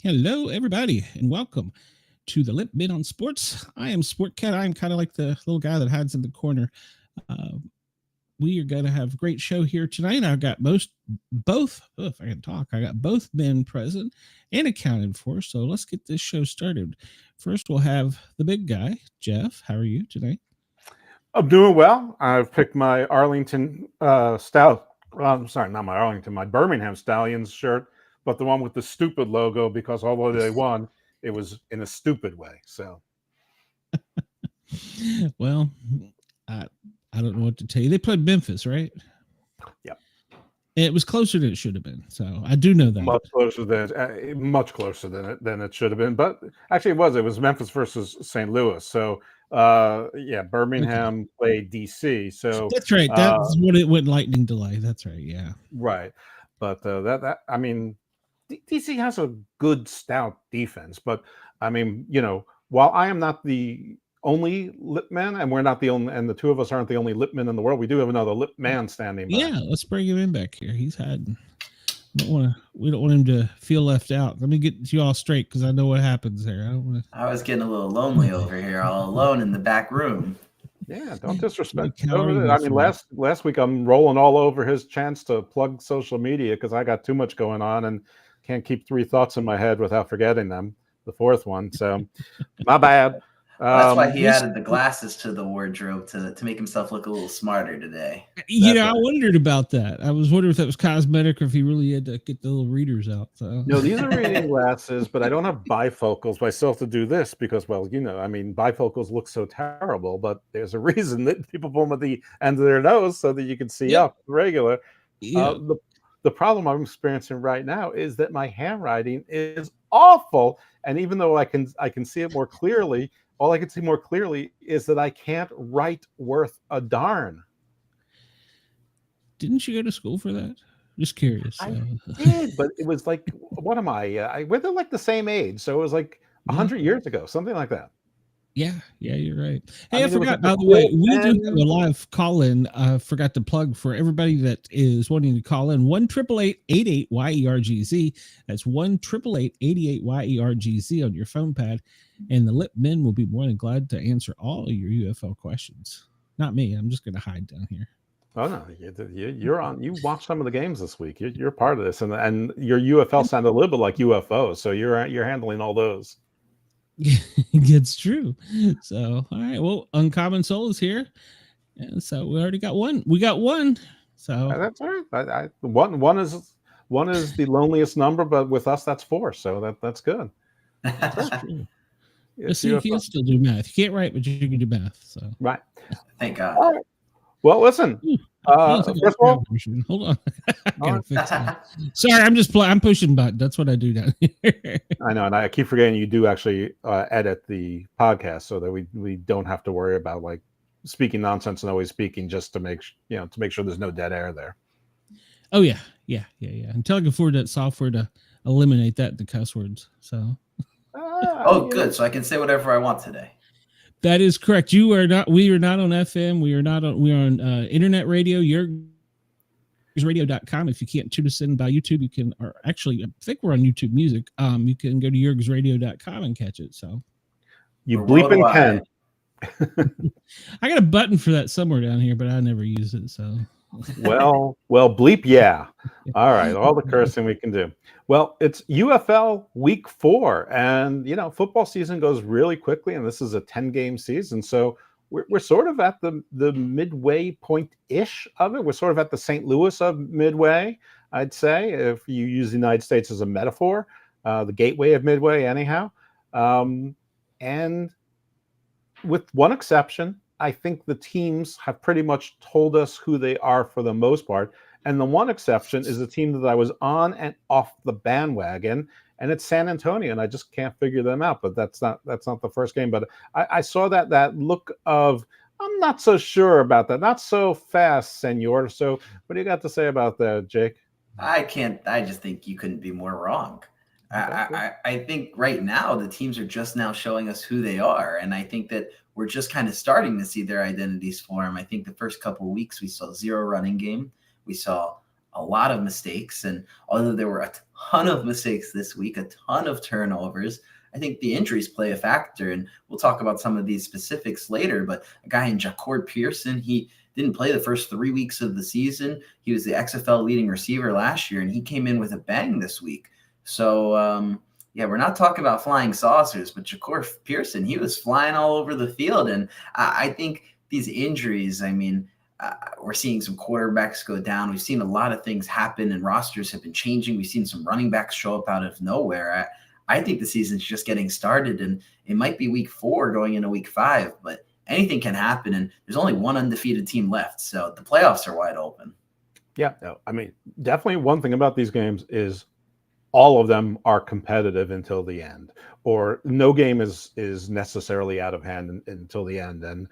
Hello, everybody, and welcome to the Lipp Men on Sports. I am Sportcat. I'm kind of like the little guy that hides in the corner. Uh, we are going to have a great show here tonight. I've got both, if I can talk, I got both men present and accounted for. So let's get this show started. First, we'll have the big guy, Jeff. How are you tonight? I'm doing well. I've picked my Arlington Stout. I'm sorry, not my Arlington, my Birmingham Stallions shirt, but the one with the stupid logo because although they won, it was in a stupid way. So, Well, I, I don't know what to tell you. They played Memphis, right? yeah, It was closer than it should have been. So I do know that. much closer than it should have been. But actually, it was Memphis versus St. Louis. So, yeah, Okay. Birmingham played DC. So, That's right. That's what it went lightning delay. That's right. Yeah. right. But that I mean, DC has a good stout defense, but I mean, while I am not the only Lipp Man, and we're not the only, and the two of us aren't the only Lipp Men in the world, we do have another Lipp Man standing by. Yeah. Let's bring him in back here. He's had. We don't want him to feel left out. Let me get you all straight because I know what happens there. I don't want to. I was getting a little lonely over here, all alone in the back room. Yeah, don't disrespect. How are you, I mean, last week I'm rolling all over his chance to plug social media because I got too much going on and can't keep three thoughts in my head without forgetting them. The fourth one, so my bad. Well, that's why he added the glasses to the wardrobe to make himself look a little smarter today. I wondered about that. I was wondering if that was cosmetic or if he really had to get the little readers out. So no, these are reading glasses, but I don't have bifocals. But I still have to do this because, well, I mean, bifocals look so terrible, but there's a reason that people put them at the end of their nose so that you can see up regular. Yeah. The problem I'm experiencing right now is that my handwriting is awful, and even though I can see it more clearly. All I can see more clearly is that I can't write worth a darn. Didn't you go to school for that? Just curious. I did, but it was like, what am I? We're like the same age, so it was like 100 years ago, something like that. Yeah, you're right. Hey, I forgot, by the way, we do have a live call-in. I forgot to plug for everybody that is wanting to call in. 1-888-88-YERGZ. That's 1-888-88-YERGZ on your phone pad. And the Lipp Men will be more than glad to answer all of your UFL questions. Not me. I'm just going to hide down here. Oh, no. You're on. You watched some of the games this week. You're part of this. And your UFL sounded a little bit like UFO. So you're handling all those. It's true. So, all right. Well, Uncommon Soul is here. And so we already got one. We got one. So that's all right. One is the loneliest number, but with us, that's 4. So that's good. That's true. Let's see if you can still do math. You can't write, but you can do math. So right. Thank God. All right. Well, listen. First of all, hold on. I gotta fix that. Sorry, I'm pushing button. That's what I do down here. I know, and I keep forgetting you do actually edit the podcast so that we don't have to worry about like speaking nonsense and always speaking just to make sure there's no dead air there. Oh yeah. I'm looking forward to that software to eliminate that the cuss words. So. Good. So I can say whatever I want today. That is correct. We are not on FM. We are on internet radio, YurgsRadio.com. If you can't tune us in by YouTube, you can, or actually, I think we're on YouTube Music. You can go to YurgsRadio.com and catch it. So you bleeping can. I got a button for that somewhere down here, but I never use it. So well, bleep, yeah. All right, all the cursing we can do. Well, it's UFL week 4, and football season goes really quickly, and this is a 10-game season, so we're sort of at the midway point-ish of it. We're sort of at the St. Louis of midway, I'd say, if you use the United States as a metaphor, the gateway of midway, anyhow. And with one exception, I think the teams have pretty much told us who they are for the most part. And the one exception is a team that I was on and off the bandwagon, and it's San Antonio, and I just can't figure them out. But that's not the first game. But I saw that look of, I'm not so sure about that. Not so fast, senor. So what do you got to say about that, Jake? I just think you couldn't be more wrong. I think right now the teams are just now showing us who they are. And I think that we're just kind of starting to see their identities form. I think the first couple of weeks we saw 0 running game. We saw a lot of mistakes. And although there were a ton of mistakes this week, a ton of turnovers, I think the injuries play a factor. And we'll talk about some of these specifics later. But a guy in Jacour Pearson, he didn't play the first 3 weeks of the season. He was the XFL leading receiver last year, and he came in with a bang this week. So, yeah, we're not talking about flying saucers, but Jacour Pearson, he was flying all over the field. And I think these injuries, I mean, we're seeing some quarterbacks go down. We've seen a lot of things happen, and rosters have been changing. We've seen some running backs show up out of nowhere. I think the season's just getting started, and it might be week 4 going into week 5, but anything can happen, and there's only one undefeated team left, so the playoffs are wide open. Yeah, no, I mean, definitely one thing about these games is all of them are competitive until the end, or no game is necessarily out of hand until the end. And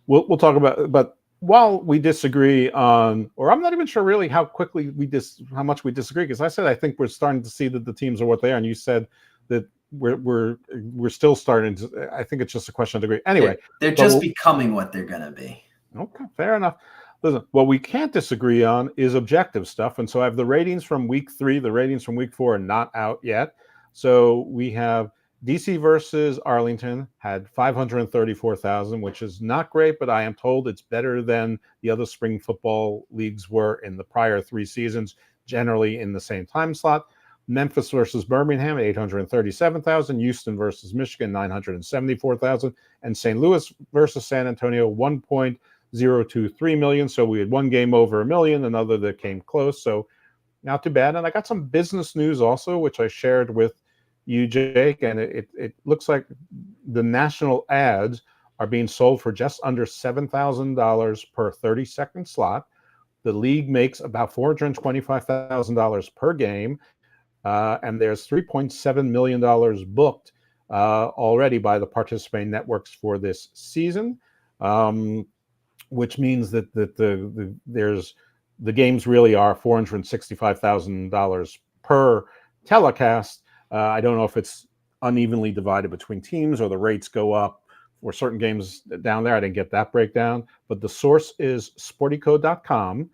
we'll talk about. But while we disagree on, or I'm not even sure really how much we disagree, because I said I think we're starting to see that the teams are what they are, and you said that we're still starting to. I think it's just a question of degree. Anyway, they're just becoming what they're going to be. Okay, fair enough. Listen, what we can't disagree on is objective stuff. And so I have the ratings from week 3. The ratings from week 4 are not out yet. So we have DC versus Arlington had 534,000, which is not great, but I am told it's better than the other spring football leagues were in the prior 3 seasons, generally in the same time slot. Memphis versus Birmingham, 837,000. Houston versus Michigan, 974,000. And St. Louis versus San Antonio, 1.023 million. So we had one game over $1 million, another that came close. So not too bad. And I got some business news also, which I shared with you, Jake. And it looks like the national ads are being sold for just under $7,000 per 30-second slot. The league makes about $425,000 per game. And there's $3.7 million booked already by the participating networks for this season. Which means that the games really are $465,000 per telecast. I don't know if it's unevenly divided between teams or the rates go up for certain games down there. I didn't get that breakdown, but the source is sportico.com.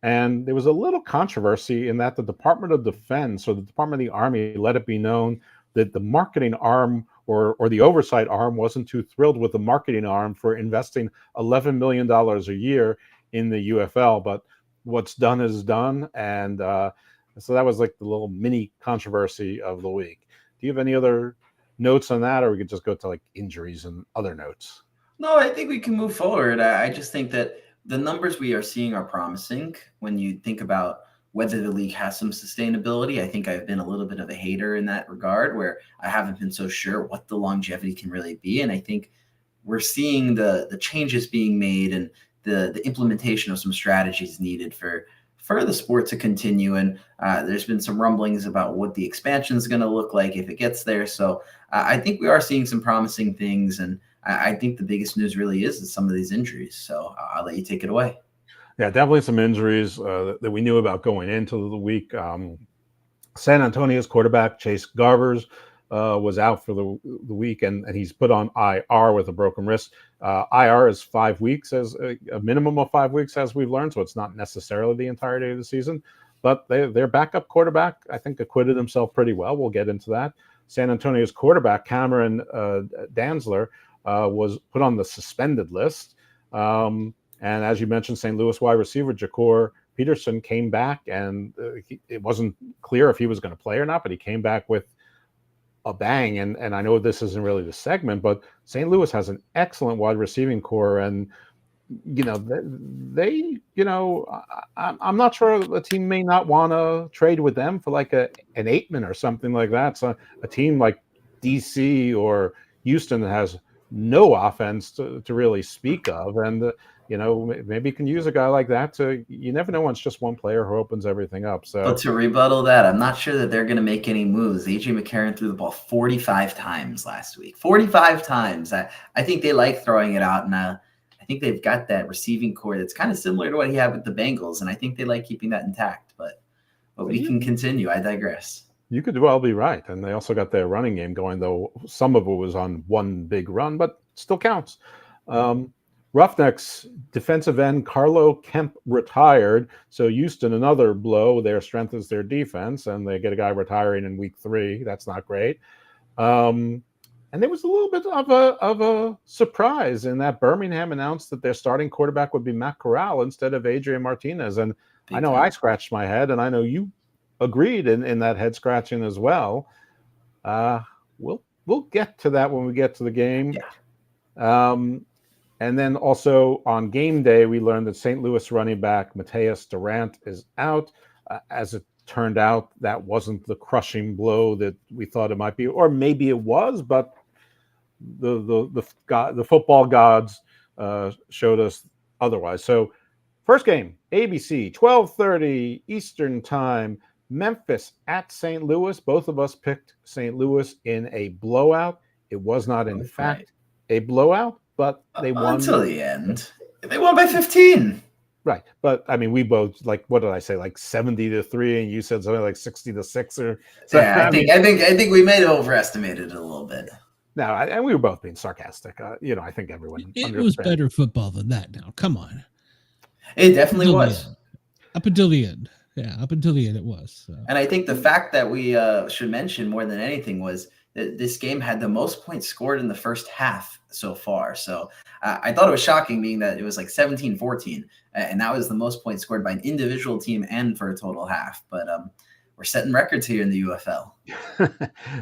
And there was a little controversy in that the Department of Defense or the Department of the Army let it be known that the marketing arm or the oversight arm wasn't too thrilled with the marketing arm for investing $11 million a year in the UFL. But what's done is done. And so that was like the little mini controversy of the week. Do you have any other notes on that, or we could just go to like injuries and other notes? No, I think we can move forward. I just think that the numbers we are seeing are promising when you think about whether the league has some sustainability. I think I've been a little bit of a hater in that regard, where I haven't been so sure what the longevity can really be. And I think we're seeing the changes being made and the implementation of some strategies needed for the sport to continue. And there's been some rumblings about what the expansion is going to look like if it gets there. So I think we are seeing some promising things. And I think the biggest news really is some of these injuries. So I'll let you take it away. Yeah, definitely some injuries that we knew about going into the week. San Antonio's quarterback, Chase Garbers, was out for the week, and he's put on IR with a broken wrist. IR is 5 weeks, as a minimum of 5 weeks, as we've learned, so it's not necessarily the entirety of the season. But their backup quarterback, I think, acquitted himself pretty well. We'll get into that. San Antonio's quarterback, Cameron Dantzler, was put on the suspended list. And as you mentioned, St. Louis wide receiver Jacour Peterson came back, and it wasn't clear if he was going to play or not, but he came back with a bang. And I know this isn't really the segment, but St. Louis has an excellent wide receiving core. And, I'm not sure the team may not want to trade with them for like an Aitman or something like that. So a team like DC or Houston has no offense to really speak of. And, maybe you can use a guy like that you never know when it's just one player who opens everything up. So, but to rebuttal that, I'm not sure that they're going to make any moves. AJ McCarron threw the ball 45 times last week. 45 times. I think they like throwing it out. And I think they've got that receiving core that's kind of similar to what he had with the Bengals. And I think they like keeping that intact. But we can continue. I digress. You could well be right. And they also got their running game going, though some of it was on one big run, but still counts. Roughnecks defensive end Carlo Kemp retired. So Houston, another blow. Their strength is their defense, and they get a guy retiring in week 3. That's not great. And there was a little bit of a surprise in that Birmingham announced that their starting quarterback would be Matt Corral instead of Adrian Martinez. And I know I scratched my head, and I know you agreed in that head scratching as well. We'll get to that when we get to the game. Yeah. And then also on game day, we learned that St. Louis running back Mateus Durant is out. As it turned out, that wasn't the crushing blow that we thought it might be, or maybe it was, but the football gods showed us otherwise. So first game, ABC, 12:30 Eastern time, Memphis at St. Louis. Both of us picked St. Louis in a blowout. It was not, in fact, a blowout, but they won until the end. They won by 15. Right. But I mean, we both, like, what did I say? Like 70-3, and you said something like 60-6 or something. Yeah, I think we may have overestimated it a little bit. No, and we were both being sarcastic. I think everyone it was better football than that. Now, come on. It definitely was. Up until the end. Yeah, up until the end it was. So. And I think the fact that we should mention more than anything was that this game had the most points scored in the first half so far. So I thought it was shocking, being that it was like 17-14, and that was the most points scored by an individual team and for a total half. But we're setting records here in the UFL.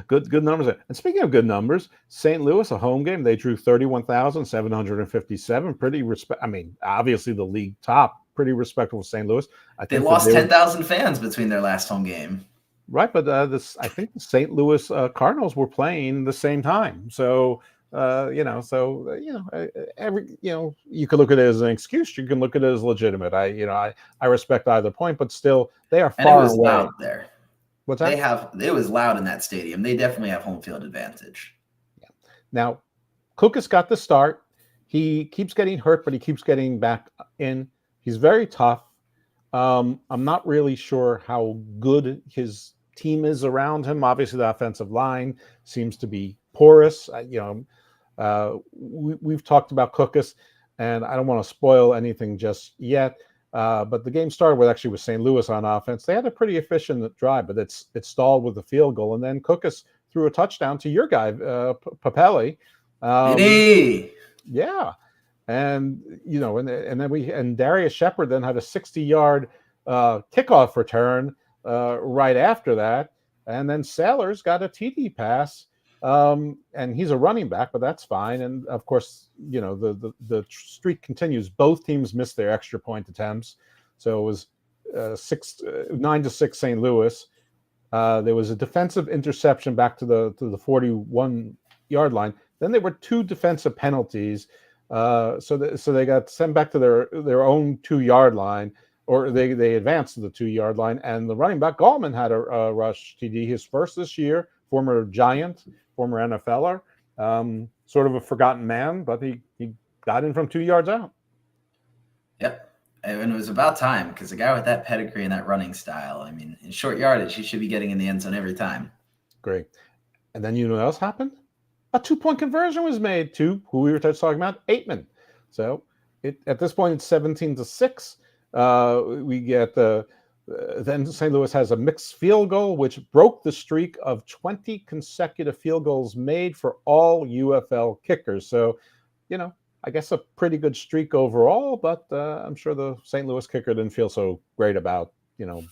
Good numbers. And speaking of good numbers, St. Louis, a home game, they drew 31,757. Pretty I mean, obviously the league top. Pretty respectable St. Louis. They lost 10,000 fans between their last home game. Right, but I think the St. Louis Cardinals were playing the same time. So you could look at it as an excuse. You can look at it as legitimate. I respect either point, but still, they are far away. And it was loud there. What's that? It was loud in that stadium. They definitely have home field advantage. Yeah. Now, Cook has got the start. He keeps getting hurt, but he keeps getting back in. He's very tough. I'm not really sure how good his team is around him. Obviously, the offensive line seems to be porous. We've talked about Cookus, and I don't want to spoil anything just yet. But the game started with St. Louis on offense. They had a pretty efficient drive, but it stalled with a field goal, and then Cookus threw a touchdown to your guy, Papelli. Yeah. And then Darius Shepard then had a 60-yard kickoff return right after that, and then Sailors got a TD pass, and he's a running back, but that's fine. And of course, the streak continues. Both teams missed their extra point attempts, so it was 9-6 St. Louis. There was a defensive interception back to the 41-yard line. Then there were 2 defensive penalties. So they got sent back to their own 2-yard line, or they advanced to the 2-yard line. And the running back Gallman had a rush TD, his first this year. Former Giant, former NFLer, sort of a forgotten man, but he got in from 2 yards out. Yep, and it was about time, because a guy with that pedigree and that running style, I mean, in short yardage, he should be getting in the end zone every time. Great. And then you know what else happened? A 2-point conversion was made to who we were just talking about, Aitman. So at this point, it's 17-6. We get then St. Louis has a mixed field goal, which broke the streak of 20 consecutive field goals made for all UFL kickers. So, I guess a pretty good streak overall, but I'm sure the St. Louis kicker didn't feel so great about,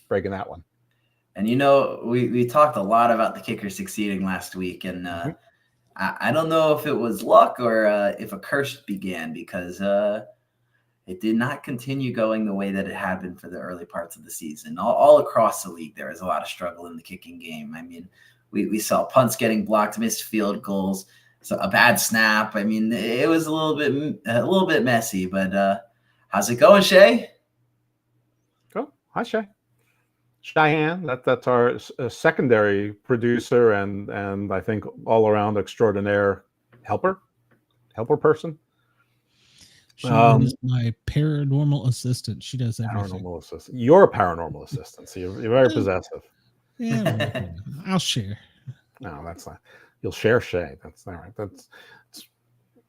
breaking that one. And, we talked a lot about the kicker succeeding last week, and I don't know if it was luck or if a curse began, because it did not continue going the way that it had been for the early parts of the season. All across the league, there was a lot of struggle in the kicking game. I mean, we saw punts getting blocked, missed field goals, so a bad snap. I mean, it was a little bit messy. But how's it going, Shay? Oh, hi, Shay. Cheyenne, that's our secondary producer and I think all around extraordinaire helper person. Cheyenne is my paranormal assistant. She does everything. Paranormal assistant. You're a paranormal assistant, so you're very possessive. Yeah, I'll share. No, that's not. You'll share Shay. That's all right.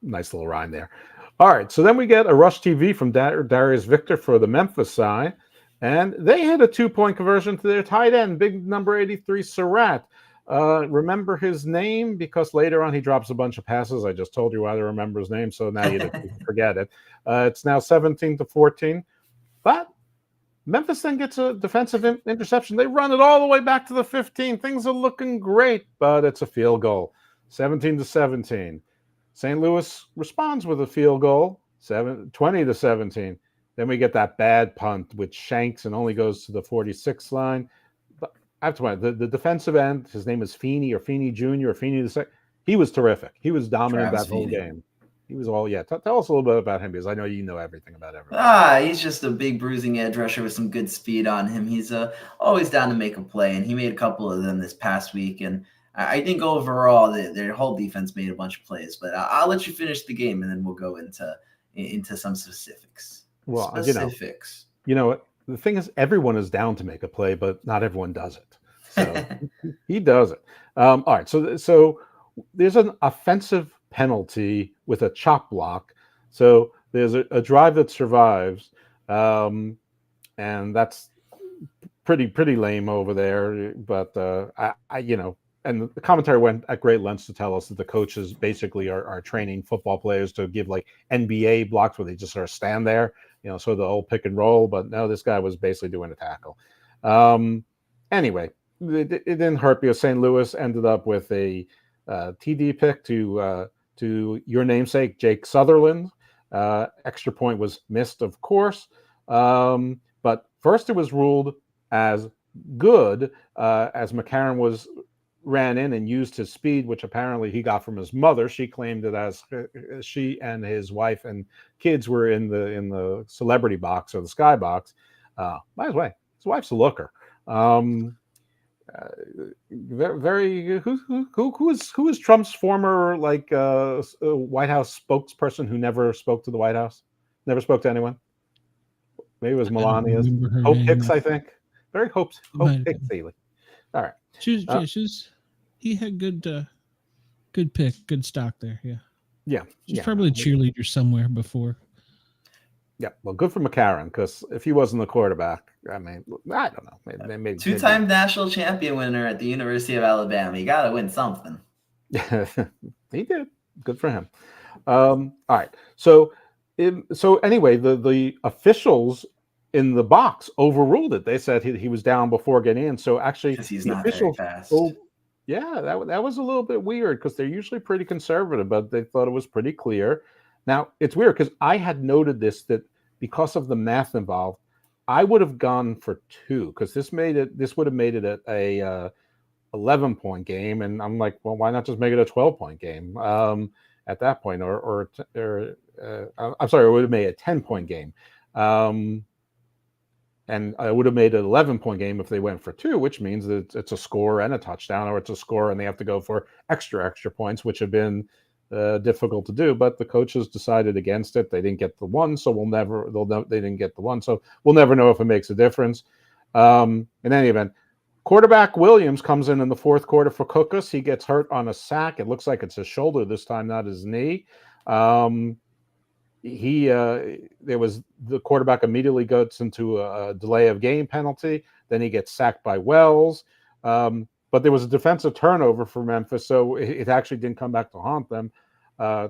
nice little rhyme there. All right, so then we get a rush TV from Darius Victor for the Memphis side, and they had a 2-point conversion to their tight end, big number 83, Surratt. Remember his name because later on he drops a bunch of passes. I just told you why to remember his name, so now you don't forget it. It's now 17-14, but Memphis then gets a defensive interception. They run it all the way back to the 15. Things are looking great, but it's a field goal, 17-17. St. Louis responds with a field goal, 20-17. Then we get that bad punt, which shanks and only goes to the 46 line. But I have to point the defensive end, his name is Feeney or Feeney Jr. or Feeney the second. He was terrific. He was dominant that whole game. He was all, yeah. Tell us a little bit about him because I know you know everything about everything. He's just a big bruising edge rusher with some good speed on him. He's always down to make a play, and he made a couple of them this past week. And I think overall their whole defense made a bunch of plays. But I'll let you finish the game, and then we'll go into some specifics. Well, you know what? The thing is, everyone is down to make a play, but not everyone does it. So he does it. All right. So there's an offensive penalty with a chop block. So there's a drive that survives, and that's pretty lame over there. But and the commentary went at great lengths to tell us that the coaches basically are training football players to give like NBA blocks where they just sort of stand there, so the old pick and roll. But no, this guy was basically doing a tackle. Anyway, it didn't hurt because St. Louis ended up with a TD pick to your namesake, Jake Sutherland. Extra point was missed, of course. But first it was ruled as good as McCarron ran in and used his speed, which apparently he got from his mother. She claimed it as she and his wife and kids were in the celebrity box or the sky box. By the way, his wife's a looker. Very who is Trump's former White House spokesperson who never spoke to the White House, never spoke to anyone? Maybe it was Melania's Hope Hicks, I think. Very Hope Hicks. All right. He had good pick, good stock there. Yeah. She's Yeah. probably a cheerleader somewhere before. Yeah, well, good for McCarron because if he wasn't the quarterback, I mean, I don't know. Maybe two-time national champion winner at the University of Alabama. You got to win something. He did. Good for him. All right. So anyway, the officials in the box overruled it. They said he was down before getting in. So actually, he's the not officials, very fast. Yeah, that was a little bit weird because they're usually pretty conservative, but they thought it was pretty clear. Now, it's weird because I had noted that because of the math involved, I would have gone for 2 because this would have made it a 11-point game, and I'm like, well, why not just make it a 12-point game at that point, or I'm sorry, it would have made a 10-point game, and I would have made an 11-point game if they went for 2, which means that it's a score and a touchdown, or it's a score and they have to go for extra points, which have been difficult to do. But the coaches decided against it. They didn't get the 1, so they didn't get the 1, so we'll never know if it makes a difference. In any event, quarterback Williams comes in the fourth quarter for Cookus. He gets hurt on a sack. It looks like it's his shoulder this time, not his knee. The quarterback immediately goes into a delay of game penalty. Then he gets sacked by Wells. But there was a defensive turnover for Memphis, so it actually didn't come back to haunt them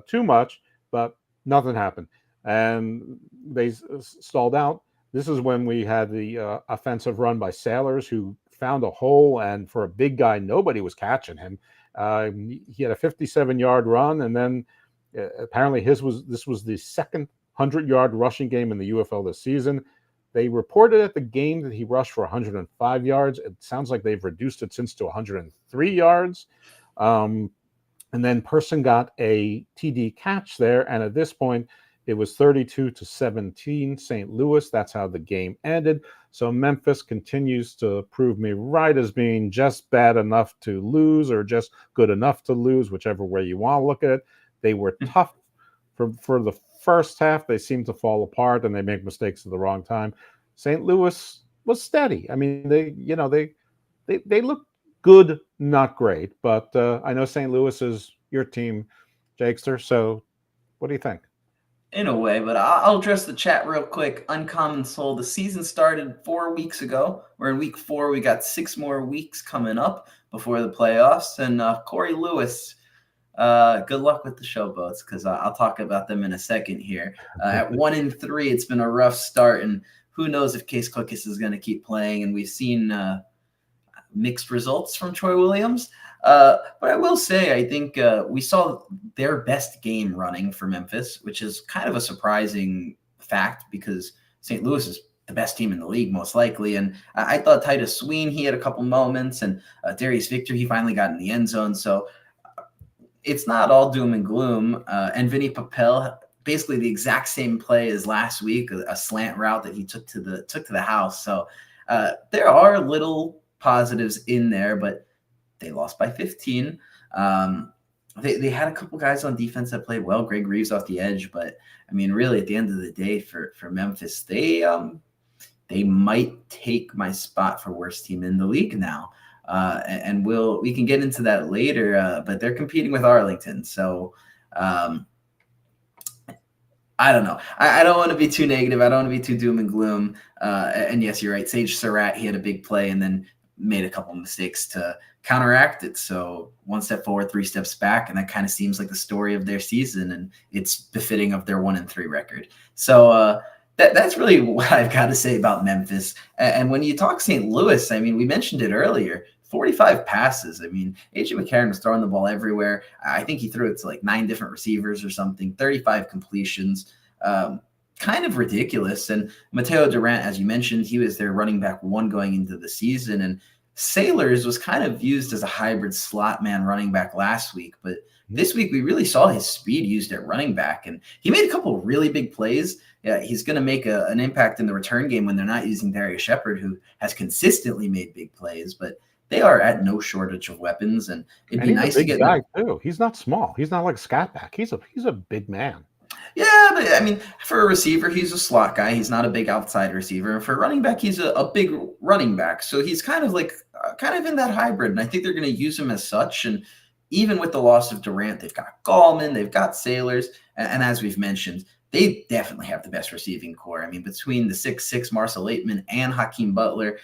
too much, but nothing happened. And they stalled out. This is when we had the offensive run by Sailors, who found a hole, and for a big guy, nobody was catching him. He had a 57-yard run, and then apparently this was the second 100-yard rushing game in the UFL this season. They reported at the game that he rushed for 105 yards. It sounds like they've reduced it since to 103 yards. And then Person got a TD catch there, and at this point, it was 32-17 St. Louis. That's how the game ended. So Memphis continues to prove me right as being just bad enough to lose or just good enough to lose, whichever way you want to look at it. They were tough for the first half. They seemed to fall apart and they make mistakes at the wrong time. St. Louis was steady. I mean, they looked good, not great, but I know St. Louis is your team, Jakester, so What do you think? In a way, but I'll address the chat real quick. Uncommon Soul, the season started 4 weeks ago. We're in week 4. We got 6 more weeks coming up before the playoffs. And Corey Lewis, good luck with the Showboats, because I'll talk about them in a second here. At 1-3, it's been a rough start, and who knows if Case Cookus is going to keep playing. And we've seen mixed results from Troy Williams. But I will say, I think we saw their best game running for Memphis, which is kind of a surprising fact because St. Louis is the best team in the league, most likely. And I thought Titus Sween, he had a couple moments, and Darius Victor, he finally got in the end zone. So it's not all doom and gloom. And Vinny Papel, basically the exact same play as last week, a slant route that he took to the house. So there are little positives in there, but they lost by 15. They had a couple guys on defense that played well. Greg Reeves off the edge, but I mean, really, at the end of the day, for Memphis, they might take my spot for worst team in the league now. And we can get into that later. But they're competing with Arlington, so I don't know. I don't want to be too negative. I don't want to be too doom and gloom. And yes, you're right. Sage Surratt, he had a big play and then made a couple of mistakes to counteract it. So 1 step forward, 3 steps back. And that kind of seems like the story of their season. And it's befitting of their 1-3 record. So that's really what I've got to say about Memphis. And when you talk St. Louis, I mean, we mentioned it earlier, 45 passes. I mean, A.J. McCarron was throwing the ball everywhere. I think he threw it to like 9 different receivers or something, 35 completions. Kind of ridiculous. And Mateo Durant, as you mentioned, he was their running back 1 going into the season. And Sailors was kind of used as a hybrid slot man running back last week. But this week, we really saw his speed used at running back. And he made a couple of really big plays. Yeah, he's going to make an impact in the return game when they're not using Darius Shepard, who has consistently made big plays. But they are at no shortage of weapons. And it'd be nice to get guy too. He's not small. He's not like a scat back. He's a big man. Yeah, but I mean, for a receiver, he's a slot guy. He's not a big outside receiver. And for a running back, he's a big running back. So he's kind of in that hybrid. And I think they're going to use him as such. And even with the loss of Durant, they've got Gallman, they've got Sailors. And as we've mentioned, they definitely have the best receiving core. I mean, between the 6'6" Marcel Laitman and Hakeem Butler,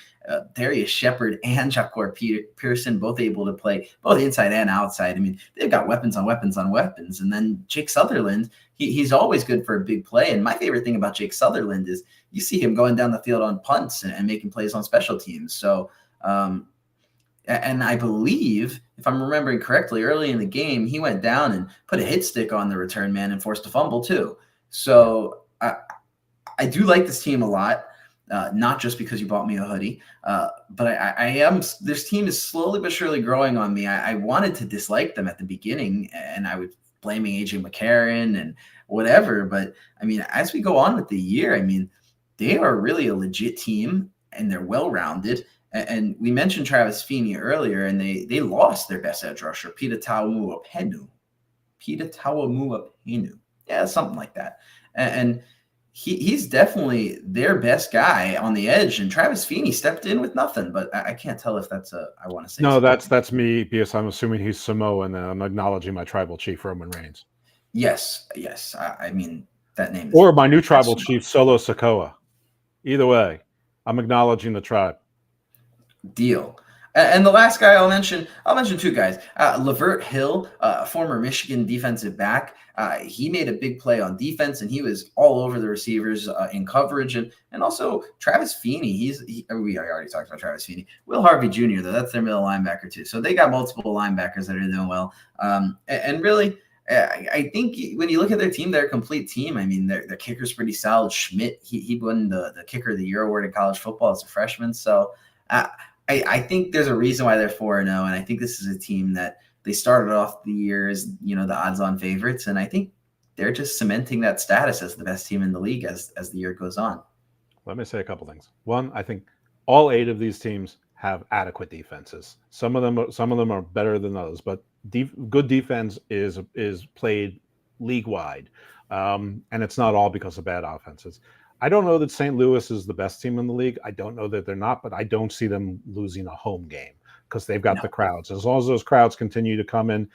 Darius Shepard and Jahcour Pearson, both able to play both inside and outside. I mean, they've got weapons on weapons on weapons. And then Jake Sutherland, he's always good for a big play. And my favorite thing about Jake Sutherland is you see him going down the field on punts and making plays on special teams. So, and I believe, if I'm remembering correctly, early in the game, he went down and put a hit stick on the return man and forced a fumble too. So I do like this team a lot, not just because you bought me a hoodie, but this team is slowly but surely growing on me. I wanted to dislike them at the beginning, and I was blaming A.J. McCarron and whatever. But, I mean, as we go on with the year, I mean, they are really a legit team, and they're well-rounded. And we mentioned Travis Feeney earlier, and they lost their best edge rusher, Pita Tauamuapenu. Yeah, something like that. And he's definitely their best guy on the edge. And Travis Feeney stepped in with nothing, but I can't tell if that's I want to say. No, that's me, because I'm assuming he's Samoan, and I'm acknowledging my tribal chief, Roman Reigns. Yes. I mean, that name. Or my new tribal chief, Solo Sokoa. Either way, I'm acknowledging the tribe. Deal. And the last guy I'll mention 2 guys. Lavert Hill, former Michigan defensive back. He made a big play on defense, and he was all over the receivers in coverage. And also Travis Feeney. We already talked about Travis Feeney. Will Harvey Jr., though, that's their middle linebacker too. So they got multiple linebackers that are doing well. And really, I think when you look at their team, they're a complete team. I mean, their kicker's pretty solid. Schmidt, he won the Kicker of the Year award in college football as a freshman. So I think there's a reason why they're 4-0, and I think this is a team that they started off the year as, the odds-on favorites, and I think they're just cementing that status as the best team in the league as the year goes on. Let me say a couple things. One, I think all 8 of these teams have adequate defenses. Some of them are better than others, but good defense is played league-wide, and it's not all because of bad offenses. I don't know that St. Louis is the best team in the league. I don't know that they're not, but I don't see them losing a home game because they've got the crowds. As long as those crowds continue to come in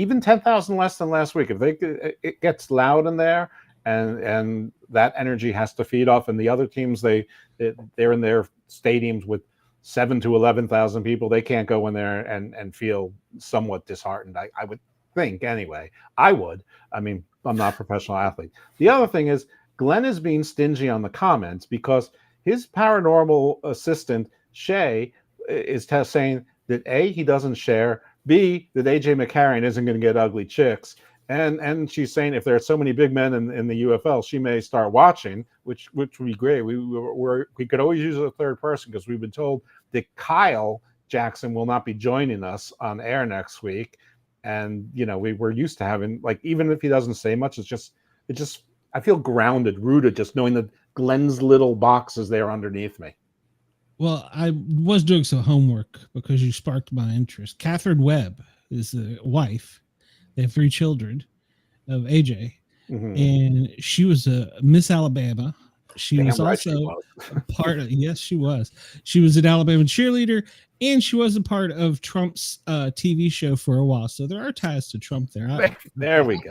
even 10,000 less than last week. If it gets loud in there, and that energy has to feed off, and the other teams they're in their stadiums with 7,000 to 11,000 people. They can't go in there and feel somewhat disheartened. I would think anyway. I would. I mean, I'm not a professional athlete. The other thing is Glenn is being stingy on the comments because his paranormal assistant Shay is saying that A, he doesn't share, B, that AJ McCarron isn't going to get ugly chicks. And she's saying if there are so many big men in the UFL, she may start watching, which would be great. We could always use a third person because we've been told that Kyle Jackson will not be joining us on air next week. And, we're used to having, like, even if he doesn't say much, it's just I feel grounded, rooted, just knowing that Glenn's little box is there underneath me. Well, I was doing some homework because you sparked my interest. Catherine Webb is the wife. They have 3 children of AJ, and she was a Miss Alabama. She was also part of, yes, she was. She was an Alabama cheerleader, and she was a part of Trump's TV show for a while. So there are ties to Trump there. There we go.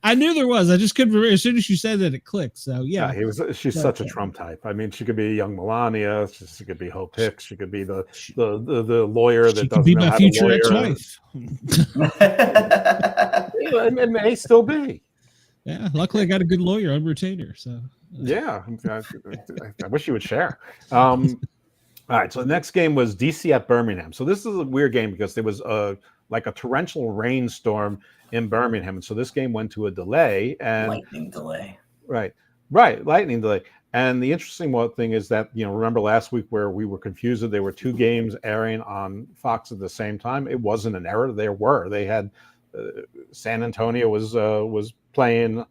I knew there was. I just couldn't remember. As soon as you said that, it clicked. So yeah, she's such a Trump type. I mean, she could be young Melania. She could be Hope Hicks. She could be the lawyer that doesn't know how to lawyer. She could be my future ex-wife. It may still be. Yeah, luckily I got a good lawyer on retainer. So yeah, I wish you would share. All right, so the next game was DC at Birmingham. So this is a weird game because there was a torrential rainstorm in Birmingham, and so this game went to a delay and lightning delay. Right, lightning delay. And the interesting thing is that remember last week where we were confused that there were 2 games airing on Fox at the same time. It wasn't an error. They had San Antonio was playing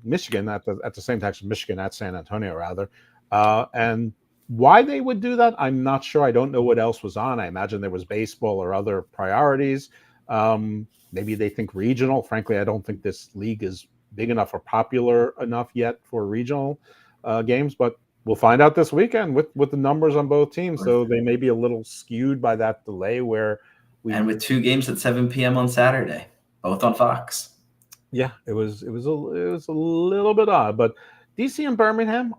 Michigan at the same time. Michigan at San Antonio rather, and why they would do that, I'm not sure. I don't know what else was on. I imagine there was baseball or other priorities. Maybe they think regional. Frankly, I don't think this league is big enough or popular enough yet for regional games, but we'll find out this weekend with the numbers on both teams. So they may be a little skewed by that delay and with 2 games at 7 p.m. on Saturday, both on Fox. Yeah, it was a little bit odd, but DC and Birmingham.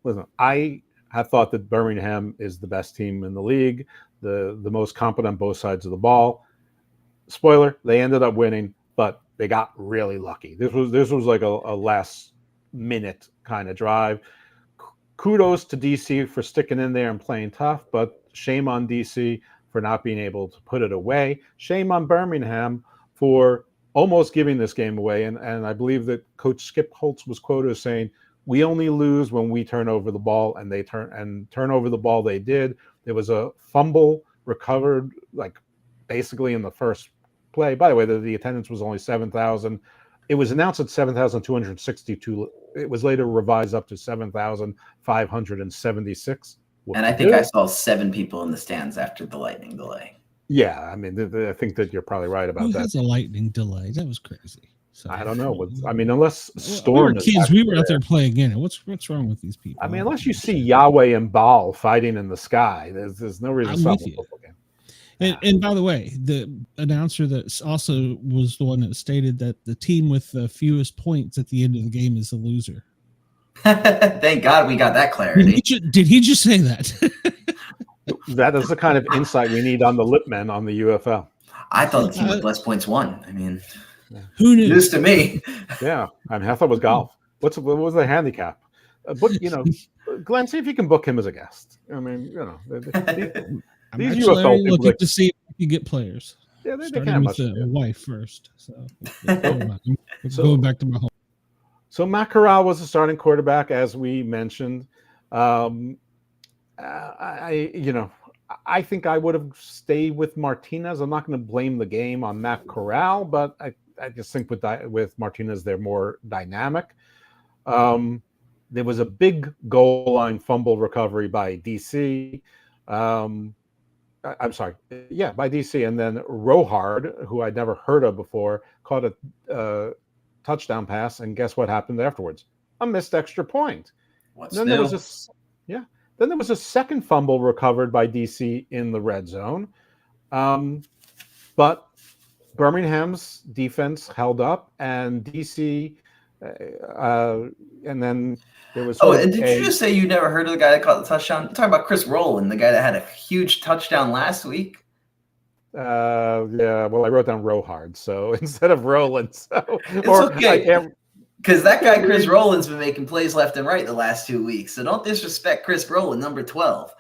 Listen, I have thought that Birmingham is the best team in the league, the most competent on both sides of the ball. Spoiler: they ended up winning, but they got really lucky. This was like a last minute kind of drive. Kudos to DC for sticking in there and playing tough, but shame on DC for not being able to put it away. Shame on Birmingham for almost giving this game away. And I believe that Coach Skip Holtz was quoted as saying, "We only lose when we turn over the ball," and they turn over the ball. They did. There was a fumble recovered, like basically in the first play. By the way, the attendance was only 7,000. It was announced at 7,262. It was later revised up to 7,576. And I think I saw 7 people in the stands after the lightning delay. Yeah, I mean, I think that you're probably right about that. Who has a lightning delay? That was crazy. So, I don't know. I mean, unless Storm. We were kids. We were out there playing in it. What's wrong with these people? I mean, unless you see Yahweh and Baal fighting in the sky, there's no reason to stop the football game. And by the way, the announcer that also was the one that stated that the team with the fewest points at the end of the game is the loser. Thank God we got that clarity. Did he just say that? That is the kind of insight we need on the Lipp Men on the UFL. I thought the team with less points won. I mean, who knew? News to me. Yeah, I mean, I thought it was golf. What was the handicap? Book, Glenn, see if you can book him as a guest. I mean, these UFL people looking to see if you get players. Yeah, they starting with the wife first. So going back to my home. So Matt Corral was the starting quarterback, as we mentioned. I think I would have stayed with Martinez. I'm not going to blame the game on Matt Corral, but I just think with Martinez, they're more dynamic. There was a big goal line fumble recovery by DC. I'm sorry. Yeah, by DC. And then Rohard, who I'd never heard of before, caught a touchdown pass. And guess what happened afterwards? A missed extra point. Then there was a second fumble recovered by DC in the red zone. But Birmingham's defense held up, and DC, and then there was Oh, sort and of did you just say you never heard of the guy that caught the touchdown? You're talking about Chris Rowland, the guy that had a huge touchdown last week. Yeah, well, I wrote down Rohard, so instead of Roland, so It's okay. Because that guy, Chris read- Rowland's been making plays left and right the last 2 weeks. So don't disrespect Chris Rowland, number 12.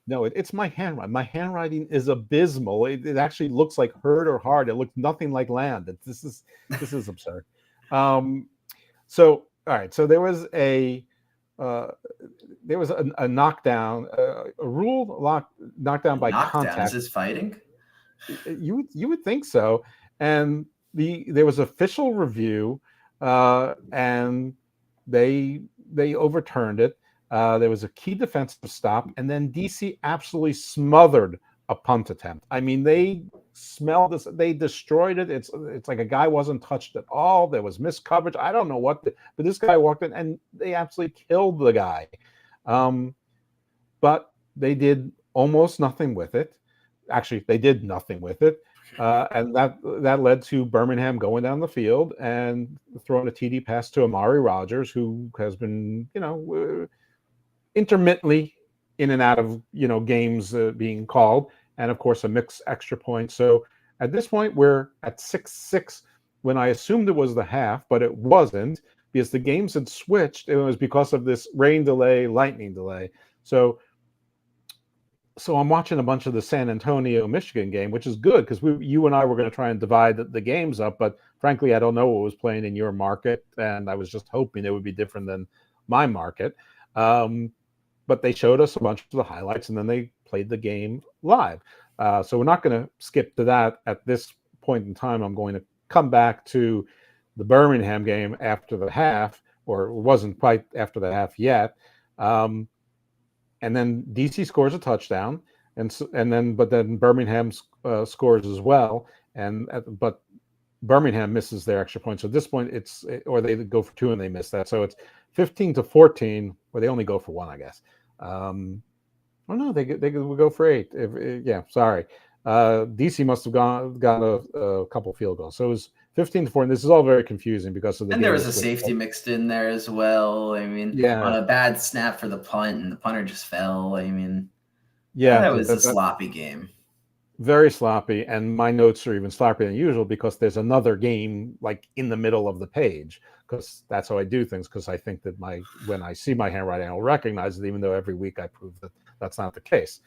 No, it's my handwriting. My handwriting is abysmal. It actually looks like herd or hard. It looks nothing like land. This is absurd. So all right. So there was a knockdown, a rule knockdown by contact. Is this fighting? You would think so. And there was official review, and they overturned it. There was a key defensive stop, and then DC absolutely smothered a punt attempt. I mean, they smelled this. They destroyed it. It's like a guy wasn't touched at all. There was missed coverage. I don't know what, but this guy walked in, and they absolutely killed the guy. But they did almost nothing with it. Actually, they did nothing with it. And that led to Birmingham going down the field and throwing a TD pass to Amari Rogers, who has been, intermittently in and out of, games being called, and of course a mixed extra point. So at this point we're at 6-6 when I assumed it was the half, but it wasn't, because the games had switched. It was because of this rain delay, lightning delay. So I'm watching a bunch of the San Antonio, Michigan game, which is good because you and I were going to try and divide the games up. But frankly, I don't know what was playing in your market, and I was just hoping it would be different than my market. But they showed us a bunch of the highlights, and then they played the game live. So we're not going to skip to that at this point in time. I'm going to come back to the Birmingham game after the half, or it wasn't quite after the half yet. And then DC scores a touchdown, but then Birmingham scores as well, but Birmingham misses their extra point. So at this point, or they go for 2 and they miss that. So it's 15-14, or they only go for 1, I guess. No, they would go for 8. Sorry. DC must have got a couple field goals. So it was 15-4, and this is all very confusing because of the. And there was a safety mixed in there as well. I mean, on a bad snap for the punt, and the punter just fell. I mean, that was a sloppy game. Very sloppy, and my notes are even sloppier than usual because there's another game like in the middle of the page, because that's how I do things, because I think that when I see my handwriting, I'll recognize it, even though every week I prove that that's not the case.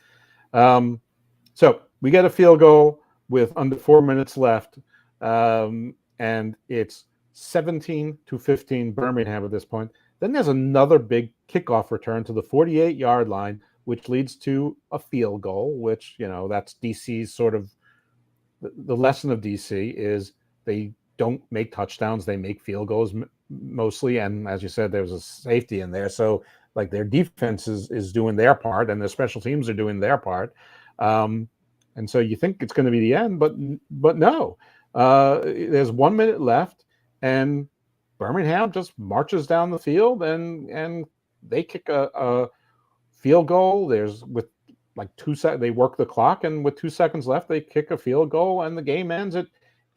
So we get a field goal with under 4 minutes left, and it's 17-15 Birmingham at this point. Then there's another big kickoff return to the 48-yard line, which leads to a field goal, which, that's DC's sort of the lesson of DC is they don't make touchdowns. They make field goals mostly. And as you said, there's a safety in there. So like their defense is doing their part, and their special teams are doing their part. And so you think it's going to be the end, but no. There's 1 minute left, and Birmingham just marches down the field, and they kick a field goal. With like 2 seconds, they work the clock, and with 2 seconds left, they kick a field goal, and the game ends at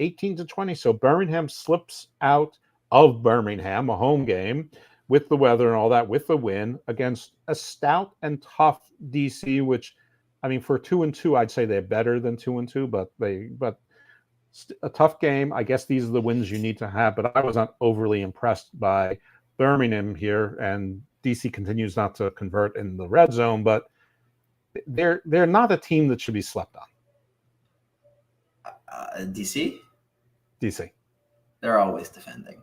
18-20. So Birmingham slips out of Birmingham, a home game, with the weather and all that, with the win against a stout and tough DC, which, I mean, for 2-2, I'd say they're better than 2-2, but a tough game. I guess these are the wins you need to have, but I was not overly impressed by Birmingham here, and DC continues not to convert in the red zone, but they're not a team that should be slept on. DC? DC. They're always defending.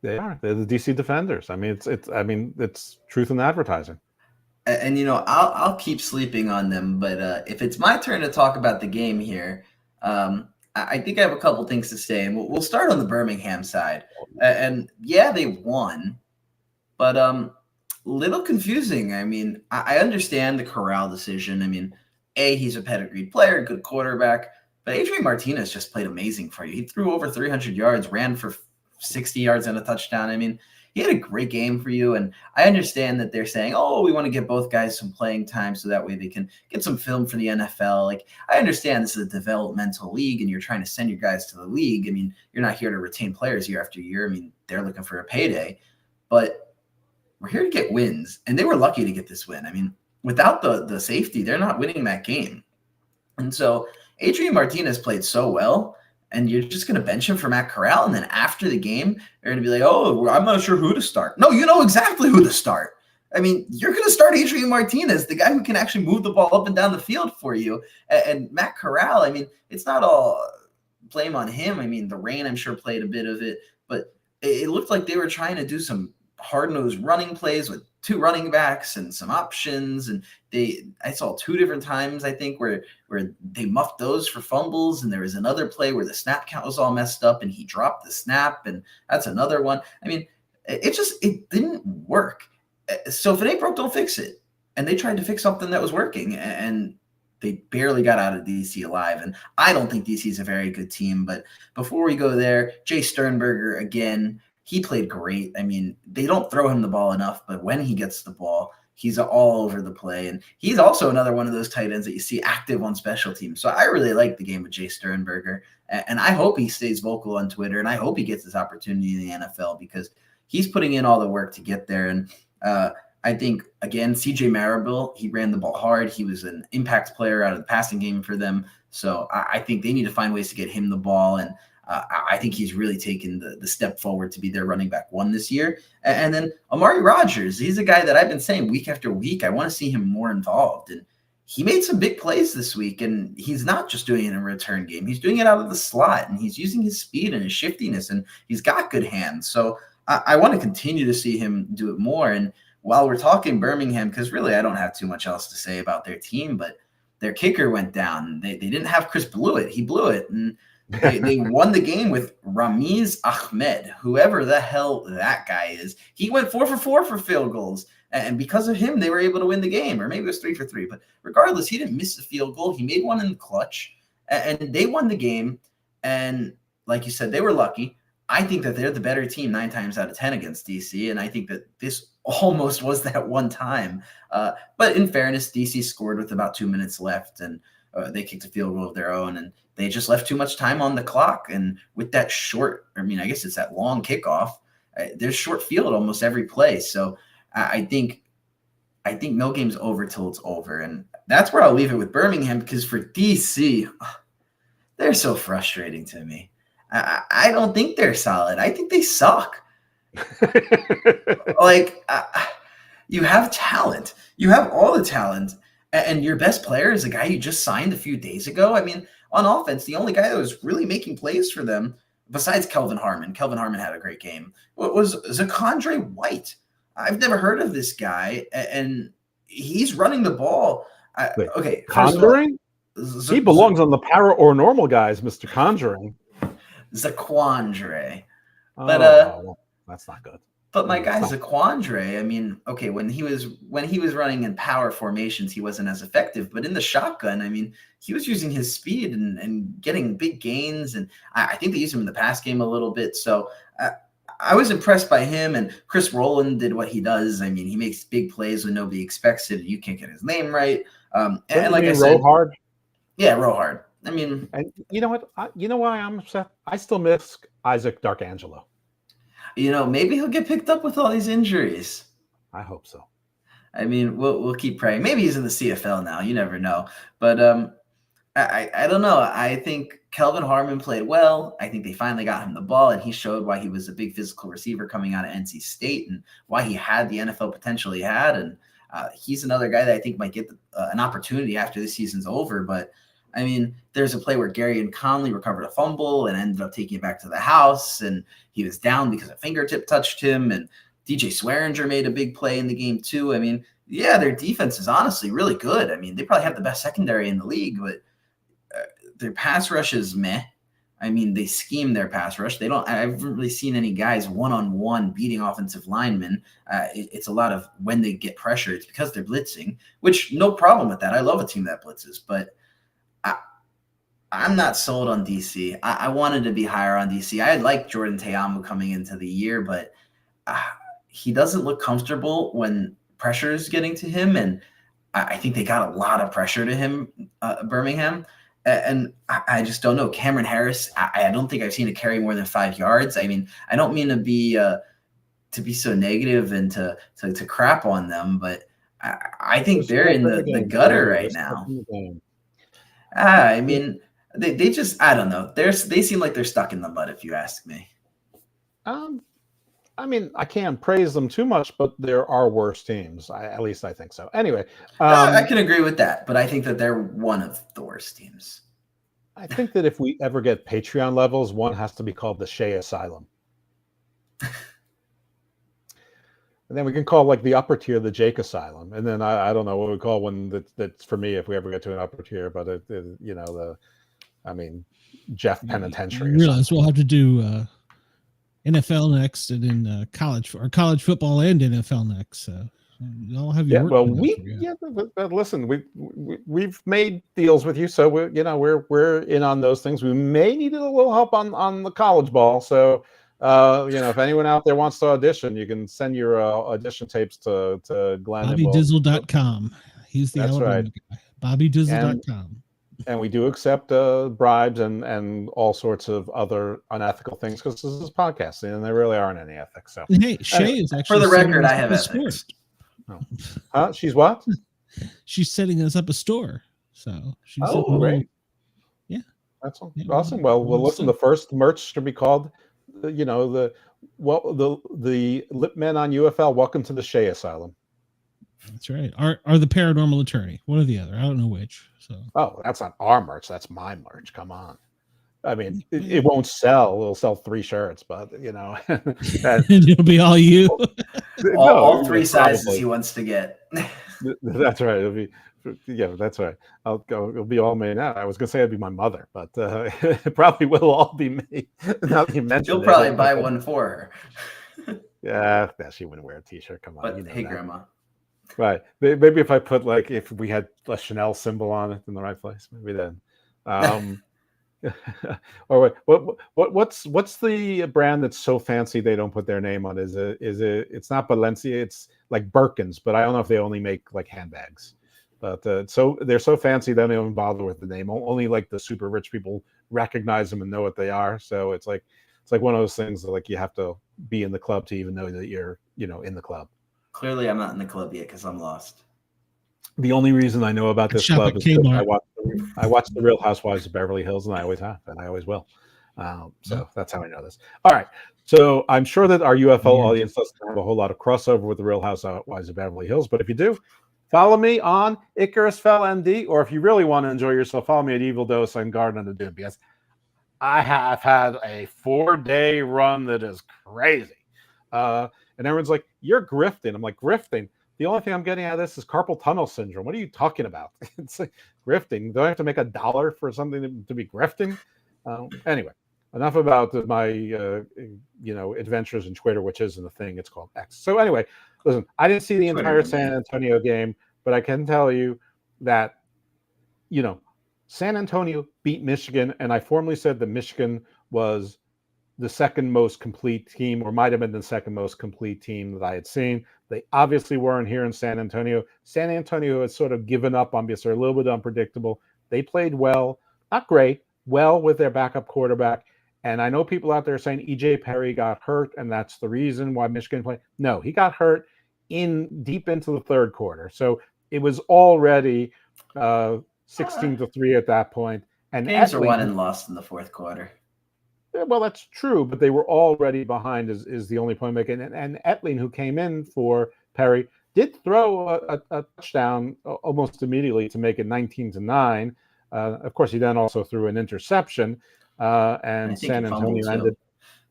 They are. They're the DC Defenders. I mean, it's truth in advertising. And I'll keep sleeping on them, but if it's my turn to talk about the game here, I think I have a couple things to say, and we'll start on the Birmingham side. And yeah, they won, but little confusing. I mean, I understand the Corral decision. I mean, he's a pedigreed player, good quarterback, but Adrian Martinez just played amazing for you. He threw over 300 yards, ran for 60 yards and a touchdown. I mean, he had a great game for you. And I understand that they're saying, oh, we want to get both guys some playing time so that way they can get some film for the NFL. Like, I understand this is a developmental league and you're trying to send your guys to the league. I mean, you're not here to retain players year after year. I mean, they're looking for a payday, but we're here to get wins. And they were lucky to get this win. I mean, without the safety, they're not winning that game. And so Adrian Martinez played so well, and you're just going to bench him for Matt Corral. And then after the game, they're going to be like, oh, I'm not sure who to start. No, you know exactly who to start. I mean, you're going to start Adrian Martinez, the guy who can actually move the ball up and down the field for you. And Matt Corral, I mean, it's not all blame on him. I mean, the rain, I'm sure, played a bit of it, but it looked like they were trying to do some hard-nosed running plays with 2 running backs and some options. And I saw 2 different times, I think, where they muffed those for fumbles. And there was another play where the snap count was all messed up and he dropped the snap. And that's another one. I mean, it didn't work. So if it ain't broke, don't fix it. And they tried to fix something that was working, and they barely got out of DC alive. And I don't think DC is a very good team. But before we go there, Jay Sternberger, again, he played great. I mean, they don't throw him the ball enough, but when he gets the ball, he's all over the play. And he's also another one of those tight ends that you see active on special teams. So I really like the game of Jay Sternberger. And I hope he stays vocal on Twitter, and I hope he gets his opportunity in the NFL because he's putting in all the work to get there. And I think, again, CJ Marable, he ran the ball hard. He was an impact player out of the passing game for them. So I think they need to find ways to get him the ball. And I think he's really taken the step forward to be their running back 1 this year. And then Amari Rodgers, he's a guy that I've been saying week after week, I want to see him more involved. And he made some big plays this week, and he's not just doing it in a return game. He's doing it out of the slot, and he's using his speed and his shiftiness, and he's got good hands. So I want to continue to see him do it more. And while we're talking Birmingham, because really I don't have too much else to say about their team, but their kicker went down. They didn't have Chris Blewett. He blew it. And they won the game with Ramiz Ahmed, whoever the hell that guy is. He went 4 for 4 for field goals. And because of him, they were able to win the game. Or maybe it was 3 for 3. But regardless, he didn't miss a field goal. He made one in the clutch. And they won the game. And like you said, they were lucky. I think that they're the better team 9 times out of 10 against DC. And I think that this almost was that one time. But in fairness, DC scored with about 2 minutes left. And they kicked a field goal of their own. And they just left too much time on the clock. And with that short, I mean, I guess it's that long kickoff, there's short field almost every play. So I think no game's over till it's over. And that's where I'll leave it with Birmingham, because for DC, they're so frustrating to me. I don't think they're solid. I think they suck. You have talent. You have all the talent. And your best player is a guy you just signed a few days ago. I mean, on offense, the only guy that was really making plays for them, besides Kelvin Harmon had a great game, was Zakondre White. I've never heard of this guy, and he's running the ball. Okay, Conjuring? He belongs on the para or normal guys, Mr. Conjuring. Zaquandre. But well, that's not good. But my guy Zaquandre, I mean, okay, when he was running in power formations, he wasn't as effective. But in the shotgun, I mean, he was using his speed and getting big gains. And I think they used him in the pass game a little bit. So I was impressed by him. And Chris Rowland did what he does. I mean, he makes big plays when nobody expects it. You can't get his name right. And like I said, Rohard? Yeah, Rohard. I mean, and you know what? You know why I'm upset? I still miss Isaac Darkangelo. You know, maybe he'll get picked up with all these injuries. I hope so. I mean, we'll keep praying. Maybe he's in the CFL now. You never know. But I don't know. I think Kelvin Harmon played well. I think they finally got him the ball, and he showed why he was a big physical receiver coming out of NC State and why he had the NFL potential he had. And he's another guy that I think might get an opportunity after this season's over. But I mean, there's a play where Gary and Conley recovered a fumble and ended up taking it back to the house, and he was down because a fingertip touched him. And DJ Swearinger made a big play in the game too. I mean, yeah, their defense is honestly really good. I mean, they probably have the best secondary in the league, but their pass rush is meh. I mean, they scheme their pass rush. I haven't really seen any guys one-on-one beating offensive linemen. It's a lot of when they get pressure, it's because they're blitzing, which no problem with that. I love a team that blitzes, but I'm not sold on DC. I wanted to be higher on DC. I like Jordan Teamu coming into the year, but he doesn't look comfortable when pressure is getting to him, and I think they got a lot of pressure to him, Birmingham. And I just don't know. Cameron Harris, I don't think I've seen it carry more than 5 yards. I mean, I don't mean to be so negative and to crap on them, but I think they're in the gutter right now. I mean, they just, I don't know. They seem like they're stuck in the mud, if you ask me. I mean, I can't praise them too much, but there are worse teams. At least I think so. Anyway. I can agree with that, but I think that they're one of the worst teams. I think that if we ever get Patreon levels, one has to be called the Shea Asylum. And then we can call like the upper tier the Jake Asylum. And then I don't know what we call one that's for me if we ever get to an upper tier, but Jeff Penitentiary. I realize we'll have to do NFL next, and then college football and NFL next. So y'all have your but listen, we've made deals with you, so we're in on those things. We may need a little help on the college ball. So if anyone out there wants to audition, you can send your audition tapes to Glenn. BobbyDizzle.com. He's the That's right. guy. BobbyDizzle.com. And we do accept bribes and all sorts of other unethical things because this is podcasting and there really aren't any ethics. So hey, Shay is actually, for the record, I have ethics. Oh. She's what? She's setting us up a store. So she's great. Yeah, that's awesome. Well, listen. The first merch should be called, the Lipp Men on UFL. Welcome to the Shea Asylum. That's right. Are the paranormal attorney, one or the other. I don't know which. So that's not our merch. That's my merch. Come on. I mean, it won't sell. It'll sell 3 shirts, but it'll be all you. all 3 sizes he wants to get. That's right. It'll be, that's right. It'll be all me now. I was gonna say it'd be my mother, but it probably will all be me. Now that you mentioned, you'll probably buy one for her. Yeah, she wouldn't wear a t-shirt. Come on. But hey, that. Grandma. Right. Maybe if I put if we had a Chanel symbol on it in the right place, maybe then. Or what's the brand that's so fancy they don't put their name on? It's not Balenciaga, it's like Birkins, but I don't know if they only make like handbags. But so they're so fancy they don't even bother with the name. Only like the super rich people recognize them and know what they are. So it's like one of those things that like you have to be in the club to even know that you're in the club. Clearly, I'm not in the club yet because I'm lost. The only reason I know about this club is because I watch The Real Housewives of Beverly Hills, and I always have, and I always will. So that's how I know this. All right. So I'm sure that our UFL audience doesn't have a whole lot of crossover with The Real Housewives of Beverly Hills, but if you do, follow me on Icarus Fell MD, or if you really want to enjoy yourself, follow me at Evil Dose and Garden of the Doom, because I have had a 4-day run that is crazy. And everyone's like, you're grifting. I'm like, grifting? The only thing I'm getting out of this is carpal tunnel syndrome. What are you talking about? It's like grifting. Do I have to make $1 for something to be grifting? Anyway, enough about my adventures in Twitter, which isn't a thing. It's called X. So anyway, listen, I didn't see the entire San Antonio game, but I can tell you that San Antonio beat Michigan, and I formally said that Michigan was the second most complete team, or might have been the second most complete team that I had seen. They obviously weren't here in San Antonio. San Antonio has sort of given up on because they're a little bit unpredictable. They played well, not great, well with their backup quarterback. And I know people out there saying EJ Perry got hurt, and that's the reason why Michigan played. No, he got hurt deep into the third quarter. So it was already 16-3 at that point. And games are won and lost in the fourth quarter. Well, that's true, but they were already behind is the only point making. And Etling, who came in for Perry, did throw a touchdown almost immediately to make it 19-9. Of course, he then also threw an interception, and San Antonio ended.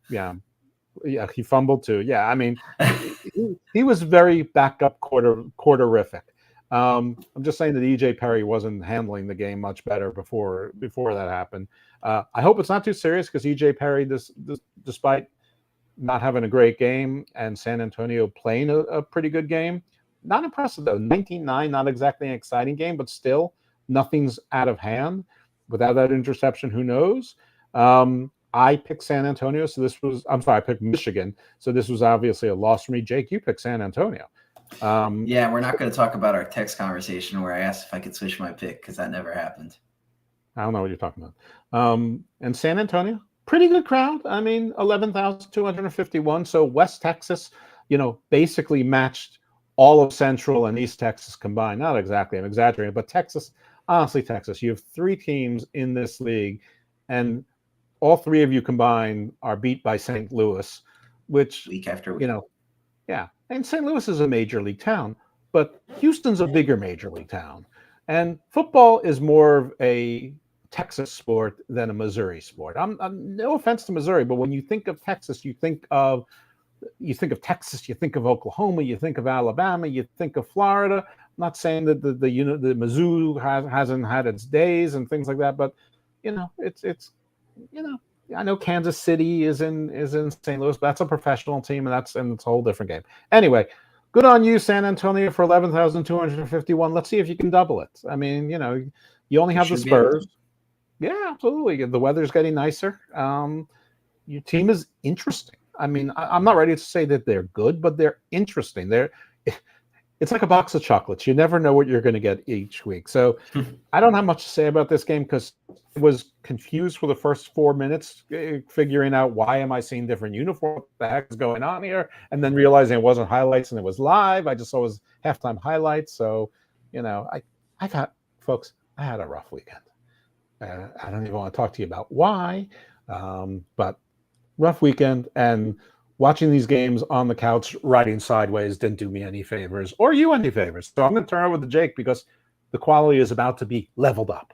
Yeah, he fumbled too. Yeah, I mean, he was very backup quarterific. I'm just saying that EJ Perry wasn't handling the game much better before that happened. I hope it's not too serious because EJ Perry, despite not having a great game and San Antonio playing a pretty good game, not impressive though. 19-9, not exactly an exciting game, but still nothing's out of hand. Without that interception, who knows? I picked San Antonio, so I picked Michigan, so this was obviously a loss for me. Jake, you picked San Antonio. Yeah, we're not going to talk about our text conversation where I asked if I could switch my pick because that never happened. I don't know what you're talking about. And San Antonio, pretty good crowd. I mean, 11,251. So West Texas, basically matched all of Central and East Texas combined. Not exactly, I'm exaggerating, but Texas, honestly, Texas, you have 3 teams in this league, and all 3 of you combined are beat by St. Louis, which, week after week. Yeah. And St. Louis is a major league town, but Houston's a bigger major league town. And football is more of a Texas sport than a Missouri sport. I'm no offense to Missouri, but when you think of Texas, you think of Texas, you think of Oklahoma, you think of Alabama, you think of Florida. I'm not saying that the Mizzou hasn't had its days and things like that, but it's I know Kansas City is in St. Louis, but that's a professional team, and it's a whole different game. Anyway, good on you, San Antonio, for 11,251. Let's see if you can double it. I mean, you only have the Spurs. Yeah, absolutely. The weather's getting nicer. Your team is interesting. I mean, I'm not ready to say that they're good, but they're interesting. It's like a box of chocolates. You never know what you're going to get each week. So I don't have much to say about this game because I was confused for the first 4 minutes, figuring out why am I seeing different uniforms? What the heck is going on here? And then realizing it wasn't highlights and it was live. I just saw it was halftime highlights. So, I had a rough weekend. I don't even want to talk to you about why, but rough weekend, and watching these games on the couch, riding sideways, didn't do me any favors or you any favors. So I'm going to turn over to Jake because the quality is about to be leveled up.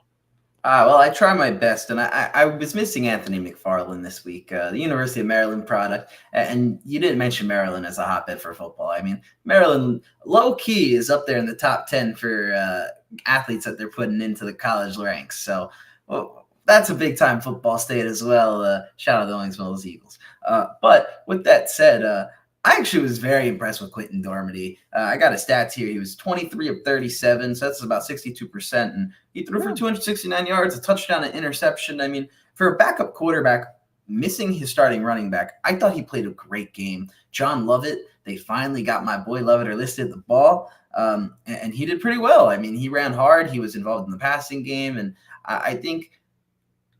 Well, I try my best, and I was missing Anthony McFarland this week, the University of Maryland product, and you didn't mention Maryland as a hotbed for football. I mean, Maryland, low-key, is up there in the top 10 for athletes that they're putting into the college ranks. So that's a big-time football state as well. Shout out to the Owensville Eagles. But with that said, I actually was very impressed with Quentin Dormady. I got his stats here. He was 23 of 37, so that's about 62%. And he threw for 269 yards, a touchdown, an interception. I mean, for a backup quarterback, missing his starting running back, I thought he played a great game. John Lovett, they finally got my boy Lovett listed the ball, and he did pretty well. I mean, he ran hard. He was involved in the passing game. And I think,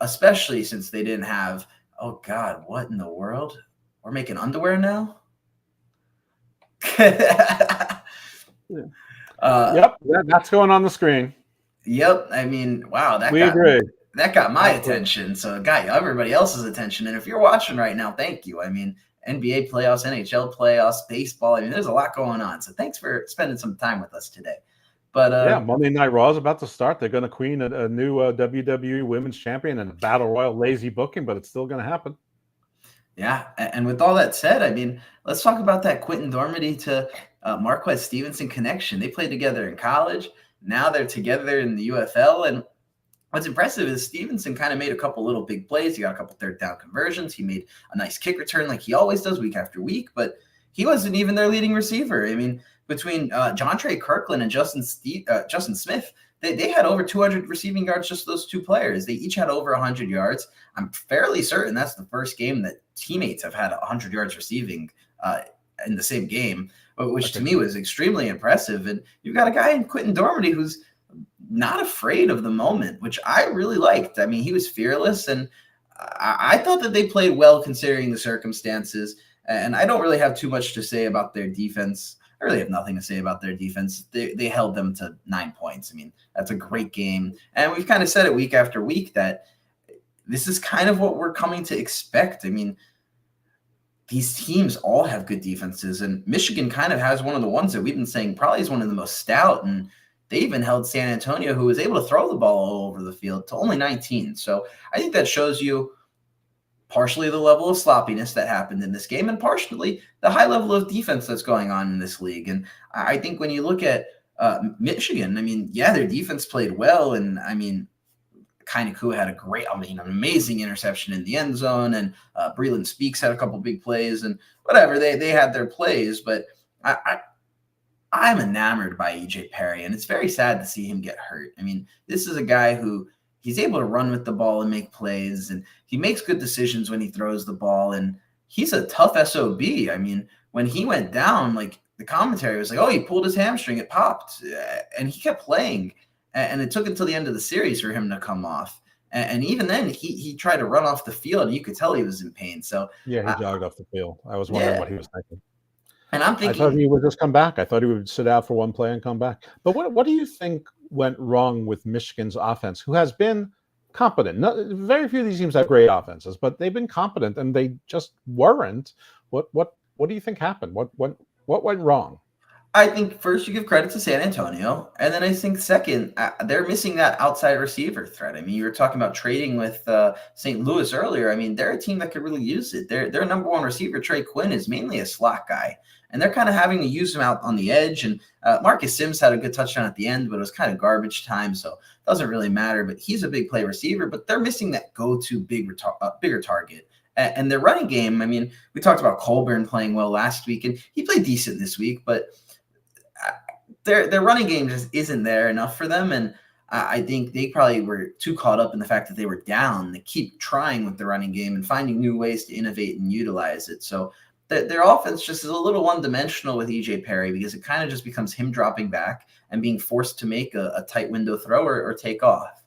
especially since they didn't have, oh, God, what in the world? We're making underwear now? Yep, that's going on the screen. Yep, I mean, wow, that got my attention, so it got everybody else's attention. And if you're watching right now, thank you. I mean, NBA playoffs, NHL playoffs, baseball. I mean, there's a lot going on. So thanks for spending some time with us today. But Monday Night Raw is about to start. They're going to queen a new WWE Women's Champion and a Battle Royal lazy booking, but it's still going to happen. Yeah, and with all that said, I mean, let's talk about that Quentin Dormady to Marquez Stevenson connection. They played together in college. Now they're together in the UFL. And what's impressive is Stevenson kind of made a couple little big plays. He got a couple third down conversions. He made a nice kick return like he always does week after week, but he wasn't even their leading receiver. I mean, between Jontre Kirkland and Justin Smith, they had over 200 receiving yards, just those two players. They each had over 100 yards. I'm fairly certain that's the first game that teammates have had 100 yards receiving in the same game, which to me was extremely impressive. And you've got a guy in Quentin Dormady who's not afraid of the moment, which I really liked. I mean, he was fearless, and I thought that they played well considering the circumstances. And I don't really have too much to say about their defense. I really have nothing to say about their defense. They held them to 9 points. I mean, that's a great game. And we've kind of said it week after week that this is kind of what we're coming to expect. I mean, these teams all have good defenses, and Michigan kind of has one of the ones that we've been saying probably is one of the most stout, and they even held San Antonio, who was able to throw the ball all over the field, to only 19. So I think that shows you partially the level of sloppiness that happened in this game and partially the high level of defense that's going on in this league. And I think when you look at Michigan, I mean, yeah, their defense played well, and I mean, Kainaku had an amazing interception in the end zone, and Breland Speaks had a couple big plays, and whatever, they had their plays, but I'm enamored by EJ Perry, and it's very sad to see him get hurt. I mean, this is a guy who he's able to run with the ball and make plays, and he makes good decisions when he throws the ball. And he's a tough SOB. I mean, when he went down, like the commentary was like, oh, he pulled his hamstring, it popped, and he kept playing. And it took until the end of the series for him to come off. And even then, he tried to run off the field, and you could tell he was in pain. So yeah, he jogged off the field. I was wondering what he was thinking. And I'm thinking, I thought he would just come back. I thought he would sit out for one play and come back. But what do you think went wrong with Michigan's offense, who has been competent? Very few of these teams have great offenses, but they've been competent, and they just weren't. What do you think happened? What went wrong? I think first you give credit to San Antonio, and then I think second, they're missing that outside receiver threat. I mean, you were talking about trading with St. Louis earlier. I mean, they're a team that could really use it. Their number one receiver, Trey Quinn, is mainly a slot guy, and they're kind of having to use him out on the edge. And Marcus Sims had a good touchdown at the end, but it was kind of garbage time, so it doesn't really matter. But he's a big play receiver, but they're missing that go-to bigger target. And their running game, I mean, we talked about Colburn playing well last week, and he played decent this week, but their running game just isn't there enough for them. And I think they probably were too caught up in the fact that they were down. They keep trying with the running game and finding new ways to innovate and utilize it. So their offense just is a little one-dimensional with EJ Perry, because it kind of just becomes him dropping back and being forced to make a tight window throw or take off.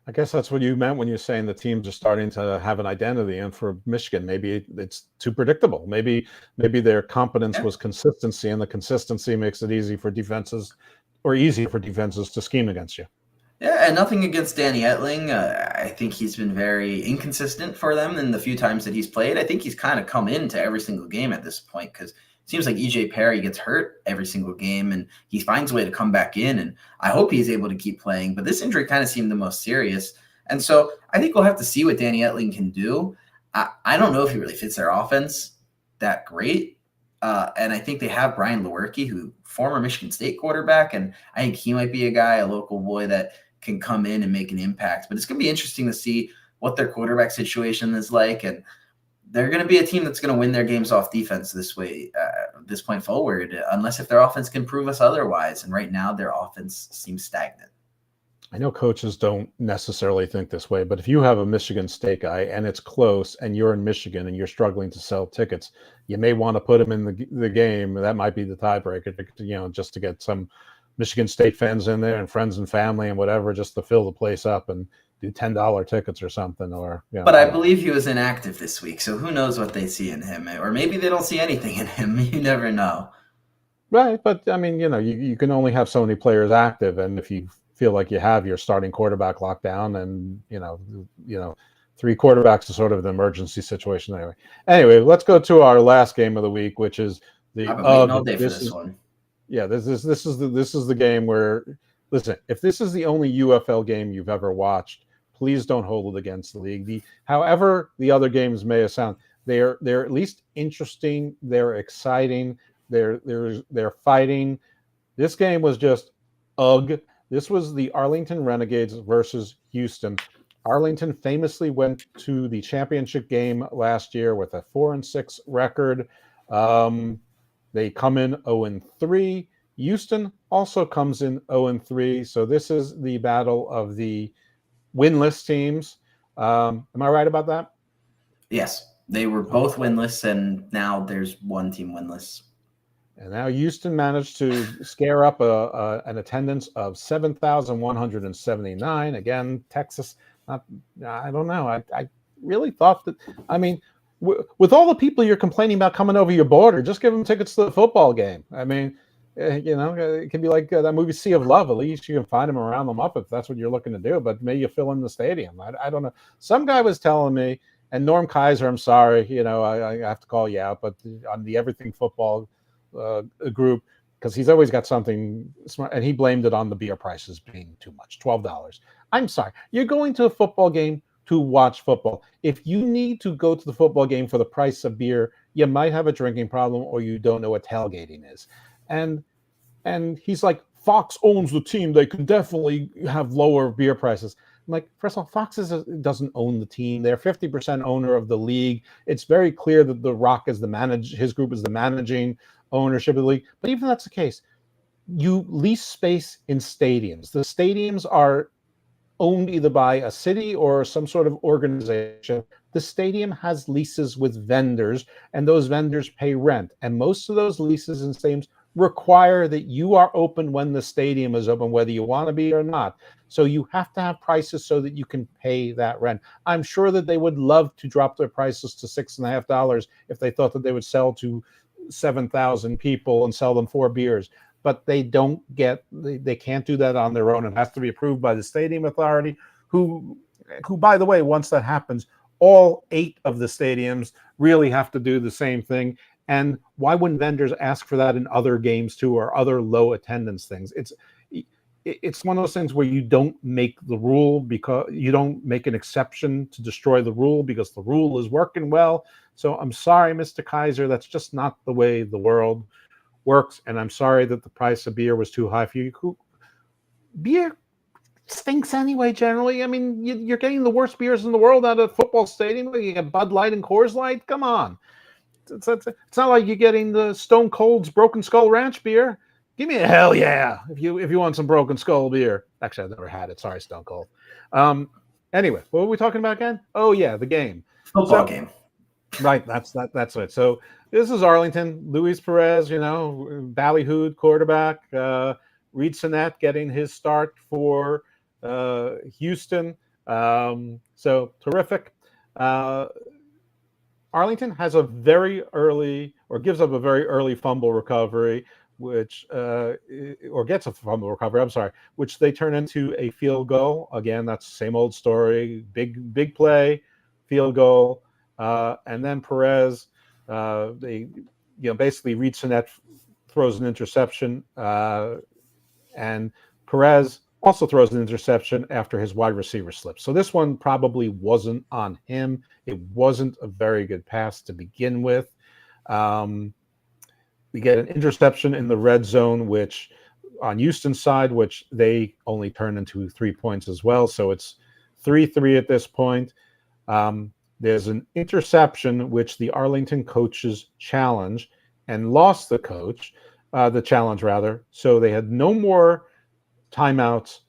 I guess that's what you meant when you're saying the teams are starting to have an identity. And for Michigan, maybe it's too predictable. Maybe their competence was consistency, and the consistency makes it easier for defenses to scheme against you. Yeah, and nothing against Danny Etling. I think he's been very inconsistent for them in the few times that he's played. I think he's kind of come into every single game at this point, because seems like EJ Perry gets hurt every single game, and he finds a way to come back in. And I hope he's able to keep playing. But this injury kind of seemed the most serious. And so I think we'll have to see what Danny Etling can do. I don't know if he really fits their offense that great. And I think they have Brian Lewerke, who former Michigan State quarterback. And I think he might be a guy, a local boy that can come in and make an impact. But it's going to be interesting to see what their quarterback situation is like. And they're going to be a team that's going to win their games off defense this way, this point forward, unless if their offense can prove us otherwise. And right now, their offense seems stagnant. I know coaches don't necessarily think this way, but if you have a Michigan State guy and it's close and you're in Michigan and you're struggling to sell tickets, you may want to put him in the game. That might be the tiebreaker, just to get some Michigan State fans in there and friends and family and whatever, just to fill the place up and do $10 tickets or something. But I believe he was inactive this week, so who knows what they see in him, or maybe they don't see anything in him. You never know. Right, but I mean, you can only have so many players active, and if you feel like you have your starting quarterback locked down, and three quarterbacks is sort of an emergency situation anyway. Let's go to our last game of the week, which is the I've been waiting all day for this one. Yeah, this is the game where, listen, if this is the only UFL game you've ever watched, please don't hold it against the league. However the other games may have sound, they're at least interesting, they're exciting, they're fighting. This game was just ugh. This was the Arlington Renegades versus Houston. Arlington famously went to the championship game last year with a 4-6 record. They come in 0-3. Houston also comes in 0-3. So this is the battle of the winless teams. Am I right about that? Yes, they were both winless, and now there's one team winless. And now Houston managed to scare up an attendance of 7,179. Again, Texas, I don't know. I really thought that, I mean, with all the people you're complaining about coming over your border, just give them tickets to the football game. I mean, it can be like that movie Sea of Love. At least you can find them around them up if that's what you're looking to do. But maybe you fill in the stadium. I don't know. Some guy was telling me, and Norm Kaiser, I'm sorry, I have to call you out, but on the Everything Football group, because he's always got something smart, and he blamed it on the beer prices being too much, $12. I'm sorry, you're going to a football game to watch football. If you need to go to the football game for the price of beer, you might have a drinking problem, or you don't know what tailgating is. And he's like, Fox owns the team, they can definitely have lower beer prices. I'm like, first of all, Fox doesn't own the team. They're 50% owner of the league. It's very clear that The Rock is his group is the managing ownership of the league. But even if that's the case, you lease space in stadiums. The stadiums are owned either by a city or some sort of organization. The stadium has leases with vendors, and those vendors pay rent. And most of those leases and stadiums require that you are open when the stadium is open, whether you want to be or not. So you have to have prices so that you can pay that rent. I'm sure that they would love to drop their prices to $6.50 if they thought that they would sell to 7,000 people and sell them 4 beers. But they can't do that on their own. It has to be approved by the stadium authority, who, by the way, once that happens, all 8 of the stadiums really have to do the same thing. And why wouldn't vendors ask for that in other games too, or other low attendance things? It's one of those things where you don't make the rule because you don't make an exception to destroy the rule because the rule is working well. So I'm sorry, Mr. Kaiser, that's just not the way the world works. And I'm sorry that the price of beer was too high for you. Beer stinks anyway, generally. I mean, you're getting the worst beers in the world out of a football stadium. You get Bud Light and Coors Light. Come on. It's not like you're getting the Stone Cold's Broken Skull Ranch beer. Give me a hell yeah if you want some Broken Skull beer. Actually, I've never had it. Sorry, Stone Cold. Anyway, what were we talking about again? Oh yeah, the game. Football game. Right, that's it. So this is Arlington. Luis Perez, ballyhooed quarterback. Reed Sinnett getting his start for Houston. So terrific. Arlington has a very early, or gives up a very early fumble recovery, which gets a fumble recovery, which they turn into a field goal. Again, that's the same old story. Big play, field goal. And then Perez, basically Reed Sinnett throws an interception, and Perez also throws an interception after his wide receiver slips. So this one probably wasn't on him. It wasn't a very good pass to begin with. We get an interception in the red zone, which on Houston's side, which they only turn into 3 points as well. So it's 3-3 at this point. There's an interception, which the Arlington coaches challenge and lost the challenge rather. So they had no more timeouts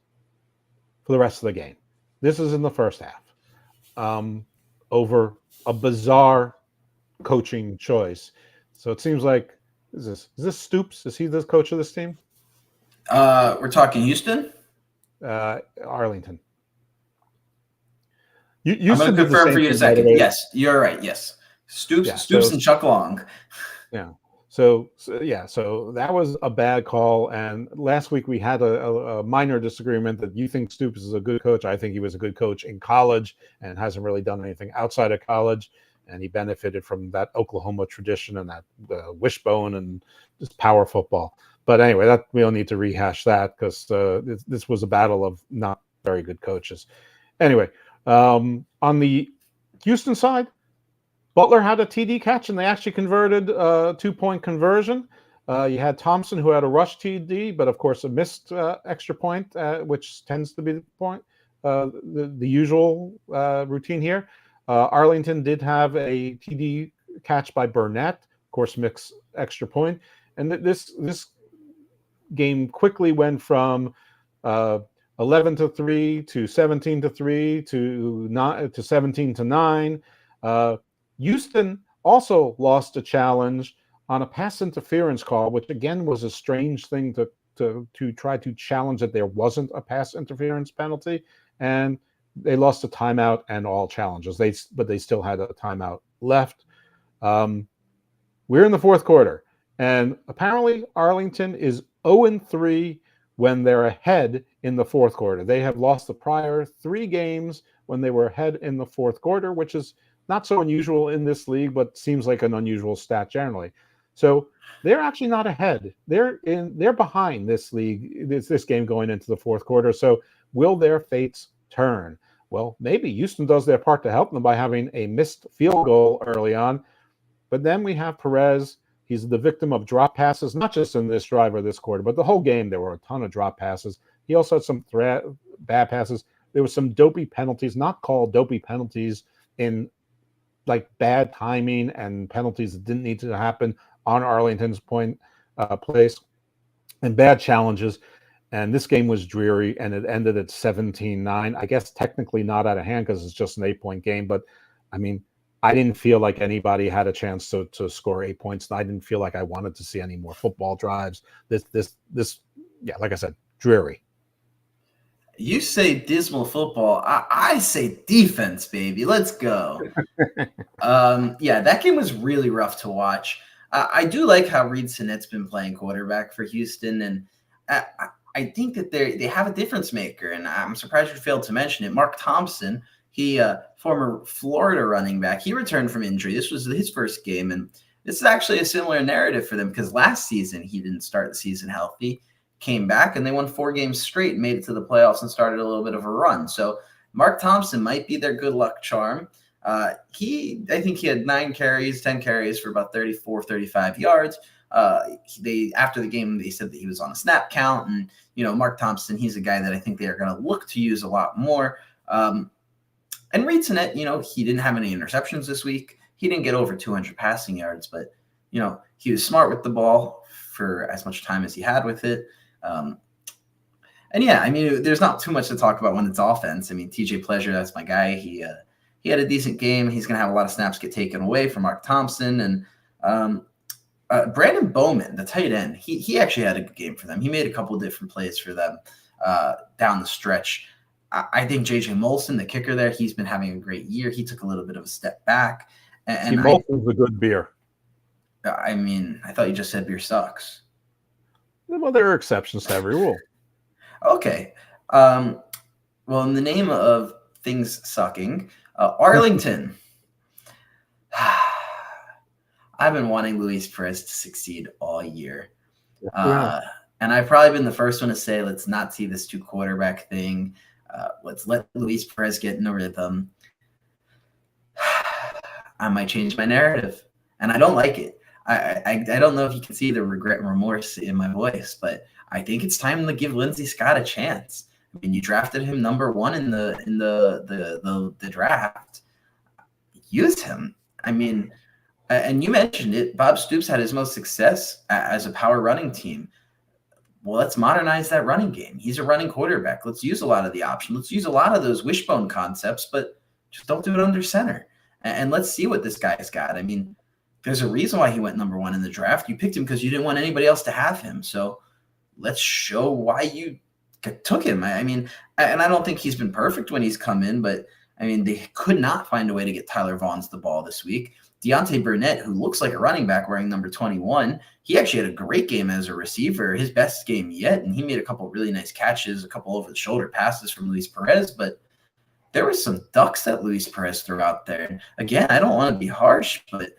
for the rest of the game. This is in the first half, over a bizarre coaching choice. So it seems like, is this Stoops? Is he the coach of this team? We're talking Houston? Arlington. I'm going to confirm for you in a second. Yes, you're right. Yes. Stoops and Chuck Long. Yeah. So that was a bad call. And last week we had a minor disagreement that you think Stoops is a good coach. I think he was a good coach in college and hasn't really done anything outside of college. And he benefited from that Oklahoma tradition and that wishbone and just power football. But anyway, we don't need to rehash that because this was a battle of not very good coaches. Anyway, on the Houston side, Butler had a TD catch, and they actually converted a 2-point conversion. You had Thompson, who had a rush TD, but of course a missed extra point, which tends to be the point, the usual routine here. Arlington did have a TD catch by Burnett, of course, mixed extra point. And this game quickly went from 11-3 to 17-3 to 17-9. Houston also lost a challenge on a pass interference call, which again was a strange thing to try to challenge that there wasn't a pass interference penalty, and they lost a timeout and all challenges. But they still had a timeout left. We're in the fourth quarter, and apparently Arlington is 0-3 when they're ahead in the fourth quarter. They have lost the prior 3 games when they were ahead in the fourth quarter, which is not so unusual in this league, but seems like an unusual stat generally. So they're actually not ahead. They're behind this league, this game going into the fourth quarter. So will their fates turn? Well, maybe Houston does their part to help them by having a missed field goal early on. But then we have Perez. He's the victim of drop passes, not just in this drive or this quarter, but the whole game. There were a ton of drop passes. He also had some bad passes. There were some dopey penalties, not called dopey penalties, in like bad timing and penalties that didn't need to happen on Arlington's place, and bad challenges. And this game was dreary, and it ended at 17-9. I guess technically not out of hand because it's just an 8-point game. But, I mean, I didn't feel like anybody had a chance to score 8 points. And I didn't feel like I wanted to see any more football drives. This, yeah, like I said, dreary. You say dismal football. I say defense, baby. Let's go. Yeah, that game was really rough to watch. I do like how Reed Sinnett's been playing quarterback for Houston, and I think that they have a difference maker, and I'm surprised you failed to mention it. Mark Thompson, he former Florida running back, he returned from injury. This was his first game, and this is actually a similar narrative for them because last season he didn't start the season healthy, came back, and they won 4 games straight and made it to the playoffs and started a little bit of a run. So Mark Thompson might be their good luck charm. I think he had 10 carries for about 34, 35 yards. After the game, they said that he was on a snap count, and Mark Thompson, he's a guy that I think they are going to look to use a lot more. And Reed Sinnett, he didn't have any interceptions this week. He didn't get over 200 passing yards, but he was smart with the ball for as much time as he had with it. And yeah, I mean, there's not too much to talk about when it's offense. I mean, TJ Pleasure, that's my guy. He had a decent game. He's going to have a lot of snaps get taken away from Mark Thompson. And Brandon Bowman, the tight end, he actually had a good game for them. He made a couple of different plays for them down the stretch. I think J.J. Molson, the kicker there, he's been having a great year. He took a little bit of a step back. And Molson's a good beer. I mean, I thought you just said beer sucks. Well, there are exceptions to every rule. Okay. Well, in the name of things sucking, Arlington. I've been wanting Luis Perez to succeed all year. And I've probably been the first one to say, let's not see this 2-quarterback thing. Let's let Luis Perez get in a rhythm. I might change my narrative, and I don't like it. I don't know if you can see the regret and remorse in my voice, but I think it's time to give Lindsey Scott a chance. I mean, you drafted him number 1 in the draft. Use him. I mean, and you mentioned it. Bob Stoops had his most success as a power running team. Well, let's modernize that running game. He's a running quarterback. Let's use a lot of the option. Let's use a lot of those wishbone concepts, but just don't do it under center. And let's see what this guy's got. I mean, there's a reason why he went number 1 in the draft. You picked him because you didn't want anybody else to have him. So let's show why you took him. I mean, and I don't think he's been perfect when he's come in, but I mean, they could not find a way to get Tyler Vaughns the ball this week. Deontay Burnett, who looks like a running back wearing number 21, he actually had a great game as a receiver, his best game yet, and he made a couple of really nice catches, a couple over-the-shoulder passes from Luis Perez, but there were some ducks that Luis Perez threw out there. And again, I don't want to be harsh, but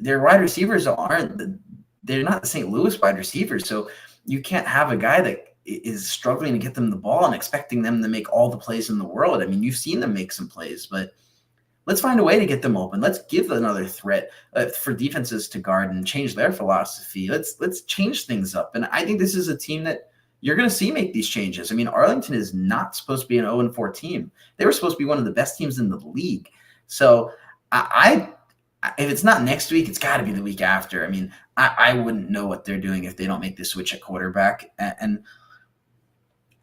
their wide receivers they're not the St. Louis wide receivers, so you can't have a guy that is struggling to get them the ball and expecting them to make all the plays in the world. I mean, you've seen them make some plays, but let's find a way to get them open. Let's give another threat for defenses to guard and change their philosophy. Let's change things up. And I think this is a team that you're going to see make these changes. I mean, Arlington is not supposed to be an 0-4 team. They were supposed to be one of the best teams in the league. So if it's not next week, it's got to be the week after. I mean, I wouldn't know what they're doing if they don't make the switch at quarterback. And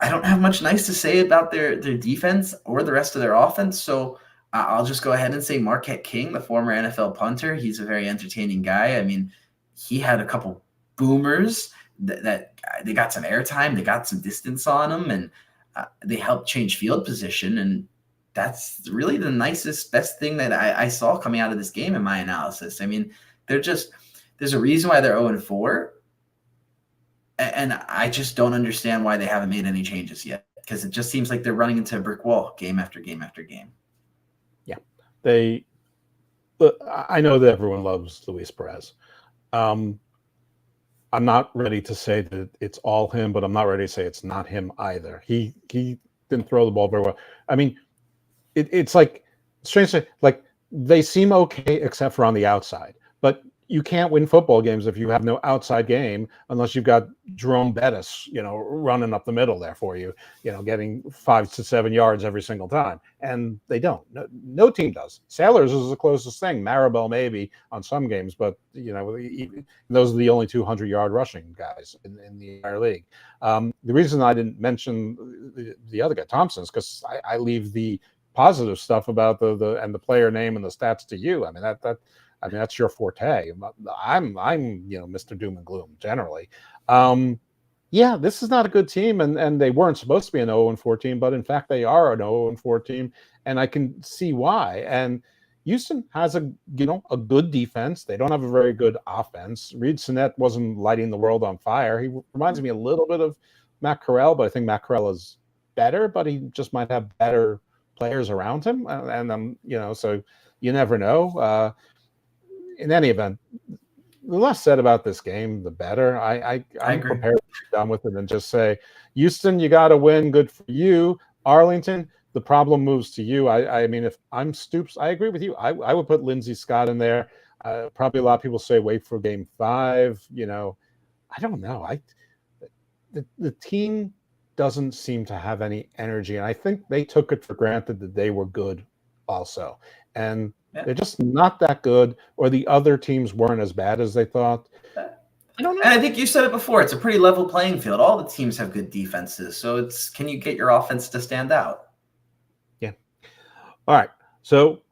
I don't have much nice to say about their defense or the rest of their offense. So I'll just go ahead and say Marquette King, the former NFL punter. He's a very entertaining guy. I mean, he had a couple boomers that they got some airtime, they got some distance on them, and they helped change field position. And that's really the nicest, best thing that I saw coming out of this game in my analysis. I mean, there's a reason why they're 0-4, and I just don't understand why they haven't made any changes yet, because it just seems like they're running into a brick wall game after game after game. I know that everyone loves Luis Perez. I'm not ready to say that it's all him, but I'm not ready to say it's not him either. He didn't throw the ball very well. I mean, it's like strange. Like they seem okay except for on the outside, but you can't win football games if you have no outside game unless you've got Jerome Bettis, running up the middle there for you, getting 5 to 7 yards every single time. And they don't. No team does. Sailors is the closest thing. Maribel maybe on some games, but those are the only 200-yard rushing guys in the entire league. The reason I didn't mention the other guy, Thompson, is because I leave the positive stuff about the player name and the stats to you. I mean that's your forte. I'm Mr. Doom and Gloom generally. This is not a good team, and they weren't supposed to be an 0-4 team, but in fact they are an 0-4 team, and I can see why. And Houston has a good defense. They don't have a very good offense. Reed Sinnett wasn't lighting the world on fire. He reminds me a little bit of Matt Corral, but I think Matt Corral is better, but he just might have better players around him, and so you never know. In any event, the less said about this game, the better. I'm prepared to be done with it and just say, Houston, you got to win. Good for you. Arlington, the problem moves to you. I mean, if I'm Stoops, I agree with you. I would put Lindsey Scott in there. Probably a lot of people say wait for game 5. I don't know. The team doesn't seem to have any energy, and I think they took it for granted that they were good also. And they're just not that good, or the other teams weren't as bad as they thought. I don't know. And I think you said it before. It's a pretty level playing field. All the teams have good defenses. So can you get your offense to stand out? Yeah. All right. So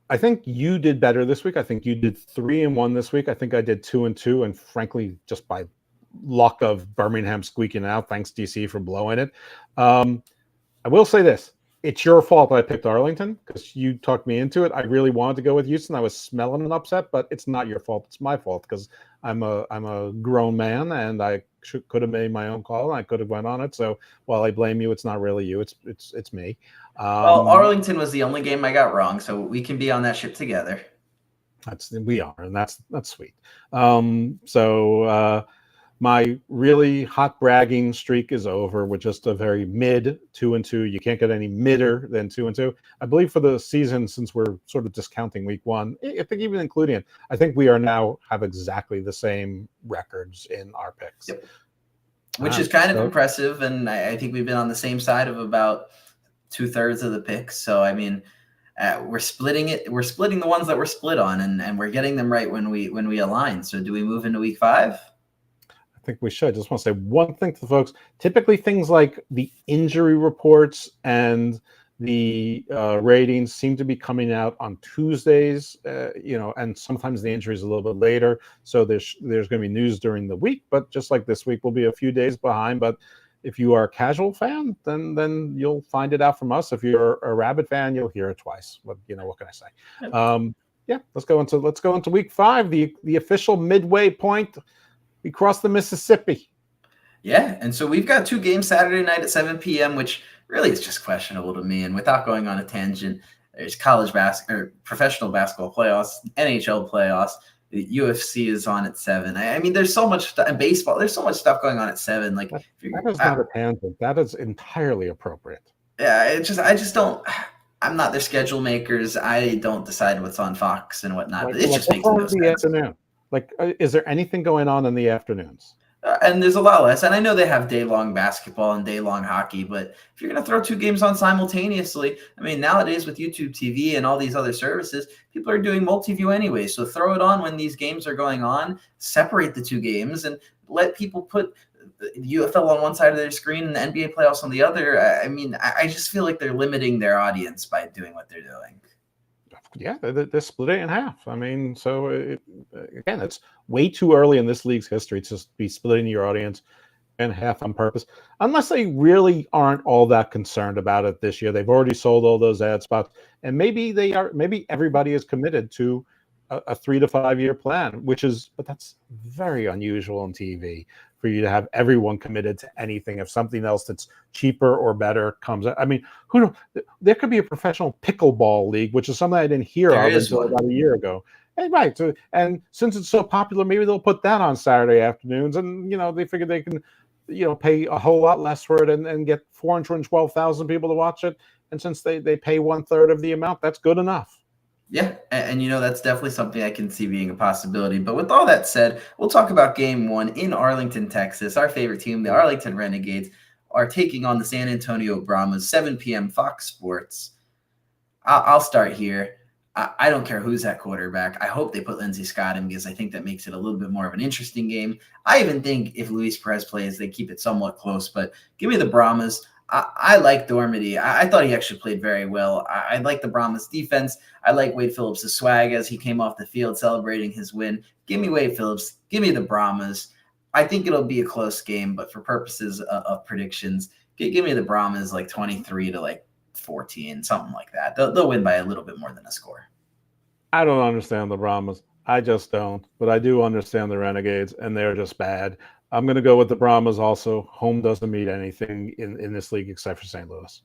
I think you did better this week. I think you did 3-1 this week. I think I did 2-2. And frankly, just by luck of Birmingham squeaking out, thanks DC for blowing it. I will say this. It's your fault I picked Arlington because you talked me into it. I really wanted to go with Houston. I was smelling an upset, but it's not your fault. It's my fault because I'm a grown man and I could have made my own call and I could have went on it. So while I blame you, it's not really you. It's me. Well, Arlington was the only game I got wrong, so we can be on that ship together. We are, and that's sweet. My really hot bragging streak is over with just a very mid 2-2. You can't get any midder than 2-2. I believe for the season, since we're sort of discounting week 1, I think even including it, I think we are now have exactly the same records in our picks. Yep. Which is kind of impressive, and I think we've been on the same side of about 2/3 of the picks. So, I mean, we're splitting it. We're splitting the ones that we're split on, and we're getting them right when we align. So do we move into week 5? I think we should. Just want to say one thing to the folks. Typically, things like the injury reports and the ratings seem to be coming out on Tuesdays, and sometimes the injury is a little bit later. So there's going to be news during the week, but just like this week, we'll be a few days behind. But if you are a casual fan, then you'll find it out from us. If you're a rabid fan, you'll hear it twice. What can I say? Let's go into week 5, the official midway point. We crossed the Mississippi. Yeah, and so we've got 2 games Saturday night at 7 p.m., which really is just questionable to me. And without going on a tangent, there's college basketball or professional basketball playoffs, NHL playoffs. The UFC is on at 7. I mean, there's so much stuff in baseball. There's so much stuff going on at 7. Like that is not a tangent. That is entirely appropriate. Yeah, I just don't. I'm not their schedule makers. I don't decide what's on Fox and whatnot. It just makes no sense. Afternoon. Is there anything going on in the afternoons? And there's a lot less. And I know they have day-long basketball and day-long hockey, but if you're going to throw 2 games on simultaneously, I mean, nowadays with YouTube TV and all these other services, people are doing multi-view anyway. So throw it on when these games are going on, separate the 2 games, and let people put the UFL on one side of their screen and the NBA playoffs on the other. I mean, I just feel like they're limiting their audience by doing what they're doing. Yeah, they're split it in half. I mean, so again, it's way too early in this league's history to be splitting your audience in half on purpose, unless they really aren't all that concerned about it this year. They've already sold all those ad spots, and maybe they are. Maybe everybody is committed to a 3 to 5 year plan, but that's very unusual on TV for you to have everyone committed to anything. If something else that's cheaper or better comes out, I mean, there could be a professional pickleball league, which is something I didn't hear of until about a year ago. And right. So, and since it's so popular, maybe they'll put that on Saturday afternoons, and they figure they can, pay a whole lot less for it and get 412,000 people to watch it. And since they pay 1/3 of the amount, that's good enough. Yeah, and that's definitely something I can see being a possibility. But with all that said, we'll talk about game one in Arlington, Texas. Our favorite team, the Arlington Renegades, are taking on the San Antonio Brahmas, 7 p.m. Fox Sports. I'll start here. I don't care who's at quarterback. I hope they put Lindsey Scott in because I think that makes it a little bit more of an interesting game. I even think if Luis Perez plays, they keep it somewhat close. But give me the Brahmas. I like Dormady. I thought he actually played very well. I like the Brahmas defense. I like Wade Phillips' swag as he came off the field celebrating his win. Give me Wade Phillips. Give me the Brahmas. I think it'll be a close game, but for purposes of predictions, give me the Brahmas like 23 to 14, something like that. They'll win by a little bit more than a score. I don't understand the Brahmas. I just don't. But I do understand the Renegades, and they're just bad. I'm going to go with the Brahmas also. Home doesn't mean anything in this league except for St. Louis.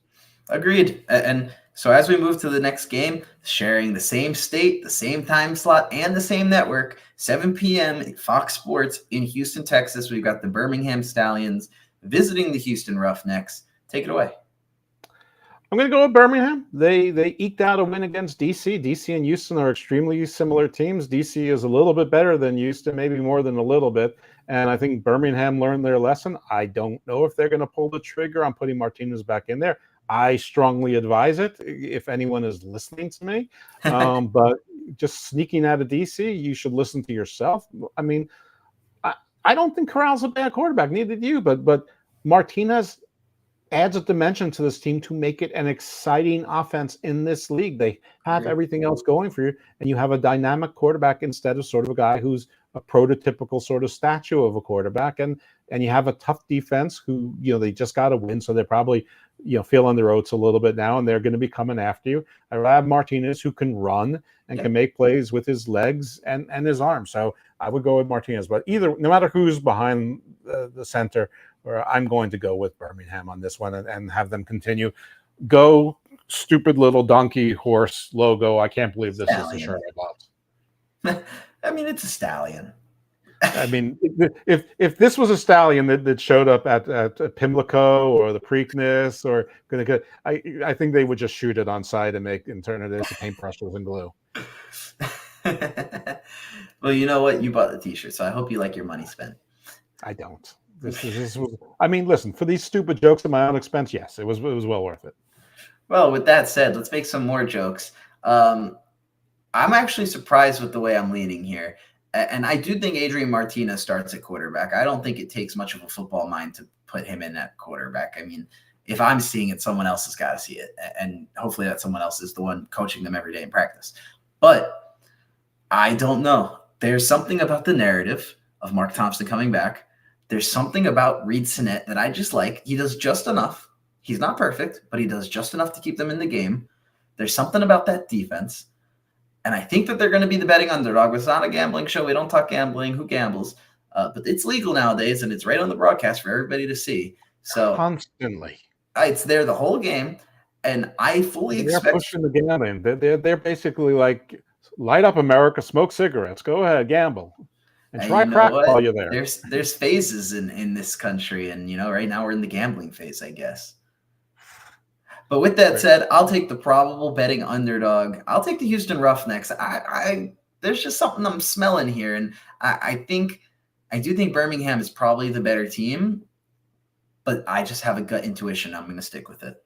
Agreed. And so as we move to the next game, sharing the same state, the same time slot, and the same network, 7 p.m. Fox Sports in Houston, Texas, we've got the Birmingham Stallions visiting the Houston Roughnecks. Take it away. I'm going to go with Birmingham. They eked out a win against DC. DC and Houston are extremely similar teams. DC is a little bit better than Houston, maybe more than a little bit. And I think Birmingham learned their lesson. I don't know if they're going to pull the trigger on putting Martinez back in there. I strongly advise it if anyone is listening to me. But just sneaking out of DC, you should listen to yourself. I mean, I don't think Corral's a bad quarterback, neither do you. But Martinez adds a dimension to this team to make it an exciting offense in this league. They have everything else going for you, and you have a dynamic quarterback instead of sort of a guy who's a prototypical sort of statue of a quarterback. And you have a tough defense who, they just got to win, so they're probably, feeling their oats a little bit now, and they're going to be coming after you. I have Martinez who can run and can make plays with his legs and his arms. So I would go with Martinez. But no matter who's behind the center, or I'm going to go with Birmingham on this one and have them continue. Go, stupid little donkey horse logo. I can't believe this is the shirt I bought. I mean, it's a stallion. I mean, if this was a stallion that showed up at Pimlico or the Preakness or I think they would just shoot it on site and turn it into paintbrushes and glue. Well, you know what? You bought the T-shirt, so I hope you like your money spent. I don't. This was. I mean, listen, for these stupid jokes at my own expense, yes, it was well worth it. Well, with that said, let's make some more jokes. I'm actually surprised with the way I'm leaning here. And I do think Adrian Martinez starts at quarterback. I don't think it takes much of a football mind to put him in at quarterback. I mean, if I'm seeing it, someone else has got to see it. And hopefully that someone else is the one coaching them every day in practice. But I don't know. There's something about the narrative of Mark Thompson coming back. There's something about Reed Sinnett that I just like. He does just enough. He's not perfect, but he does just enough to keep them in the game. There's something about that defense. And I think that they're going to be the betting underdog. It's not a gambling show. We don't talk gambling. Who gambles? But it's legal nowadays, and it's right on the broadcast for everybody to see. So constantly. It's there the whole game. And I fully expect. They're pushing the gambling. They're basically like, light up America, smoke cigarettes. Go ahead, gamble. And try crack while you're there. There's phases in this country, and right now we're in the gambling phase, I guess. But with that said, I'll take the probable betting underdog. I'll take the Houston Roughnecks. There's just something I'm smelling here, and I do think Birmingham is probably the better team, but I just have a gut intuition. I'm going to stick with it.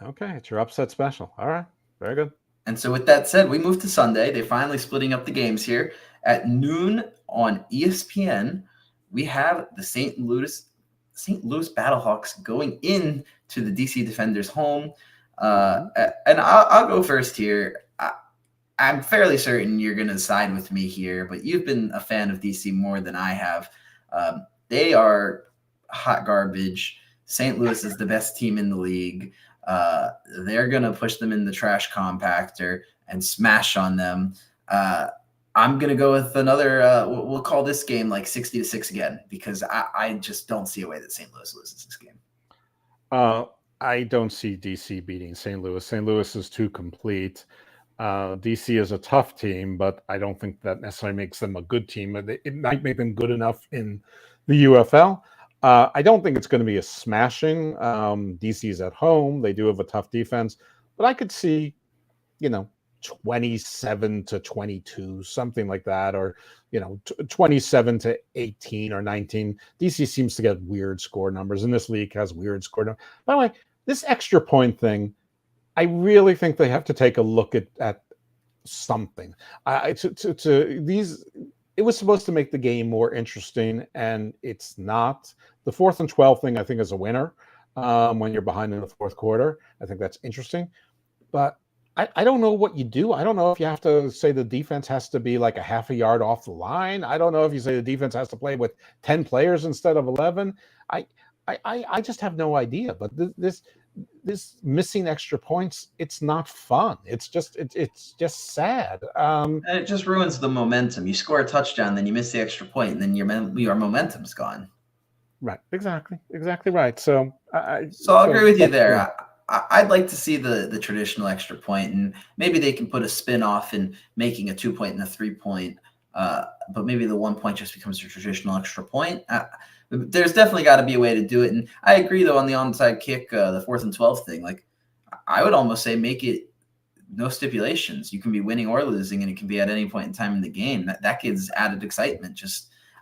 Okay, it's your upset special. All right, very good. And so with that said, we move to Sunday. They're finally splitting up the games here. At noon on ESPN, we have the St. Louis Battlehawks going in to the DC Defenders home. And I'll go first here. I'm fairly certain you're going to side with me here, but you've been a fan of DC more than I have. They are hot garbage. St. Louis is the best team in the league. They're going to push them in the trash compactor and smash on them. I'm going to go with another, we'll call this game like 60-6 again, because I just don't see a way that St. Louis loses this game. I don't see DC beating St. Louis. St. Louis is too complete. DC is a tough team, but I don't think that necessarily makes them a good team. It might make them good enough in the UFL. I don't think it's going to be a smashing. DC is at home. They do have a tough defense, but I could see, 27-22, something like that, or 27-18 or 19. DC seems to get weird score numbers, and this league has weird score numbers. By the way, this extra point thing, I really think they have to take a look at something. It was supposed to make the game more interesting, and it's not. The 4th and 12 thing, I think, is a winner when you're behind in the fourth quarter. I think that's interesting. But I don't know what you do. I don't know if you have to say the defense has to be like a half a yard off the line. I don't know if you say the defense has to play with 10 players instead of 11. I just have no idea. But this missing extra points, it's not fun. It's just sad. And it just ruins the momentum. You score a touchdown, then you miss the extra point, and then your momentum's gone. Right. Exactly right. So I'll agree with you there. I'd like to see the traditional extra point, and maybe they can put a spin off in making a 2-point and a 3-point, but maybe the 1 point just becomes a traditional extra point. There's definitely got to be a way to do it. And I agree, though, on the onside kick, the 4th and 12 thing. Like, I would almost say make it no stipulations. You can be winning or losing, and it can be at any point in time in the game. That gives added excitement.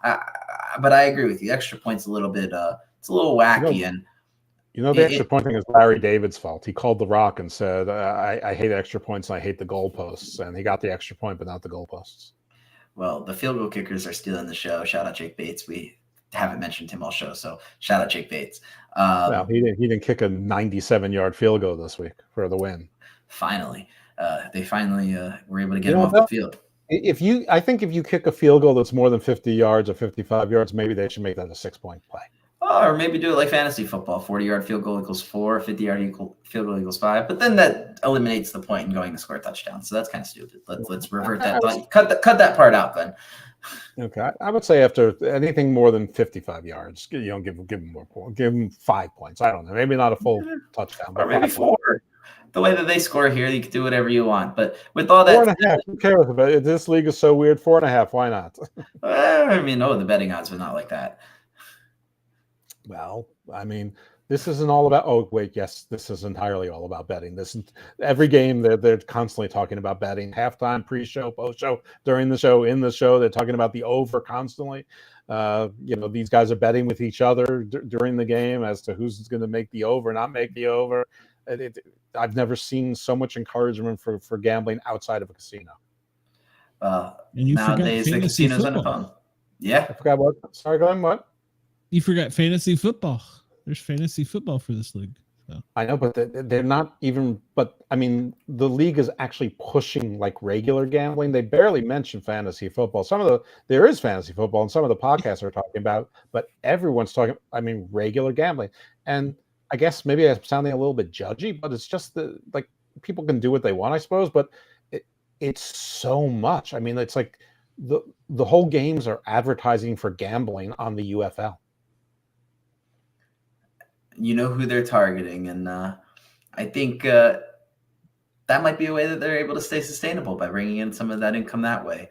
But I agree with you. Extra point's a little bit, it's a little wacky. The extra point thing is Larry David's fault. He called The Rock and said, I hate extra points and I hate the goalposts. And he got the extra point, but not the goalposts. Well, the field goal kickers are stealing the show. Shout out Jake Bates. We haven't mentioned him all show, so shout out Jake Bates. No, he didn't kick a 97-yard field goal this week for the win. Finally. They finally were able to get him off the field. I think if you kick a field goal that's more than 50 yards or 55 yards, maybe they should make that a 6-point play. Or maybe do it like fantasy football. 40-yard field goal equals 4, 50-yard field goal equals 5. But then that eliminates the point in going to score a touchdown. So that's kind of stupid. Let's revert that thought. Cut that part out then. Okay, I would say after anything more than 55 yards, give them more points. Give them 5 points. I don't know. Maybe not a full touchdown, but or maybe 4. The way that they score here, you can do whatever you want. But with all that, 4.5. Who cares about it? This league is so weird. 4.5. Why not? The betting odds were not like that. Well, this isn't all about. Oh wait, yes, this is entirely all about betting. This is every game they're constantly talking about betting. Halftime, pre-show, post-show, during the show, in the show. They're talking about the over constantly. These guys are betting with each other during the game as to who's going to make the over, not make the over. I've never seen so much encouragement for gambling outside of a casino. Nowadays the casinos on the phone. Yeah, I forgot what. Sorry, Glenn. What? You forgot fantasy football. There's fantasy football for this league. So. I know, but they're not even. But the league is actually pushing like regular gambling. They barely mention fantasy football. There is fantasy football, and some of the podcasts are talking about. But everyone's talking. Regular gambling, and I guess maybe I'm sounding a little bit judgy, but it's just like people can do what they want, I suppose. But it's so much. It's like the whole games are advertising for gambling on the UFL. You know who they're targeting, and I think that might be a way that they're able to stay sustainable by bringing in some of that income that way.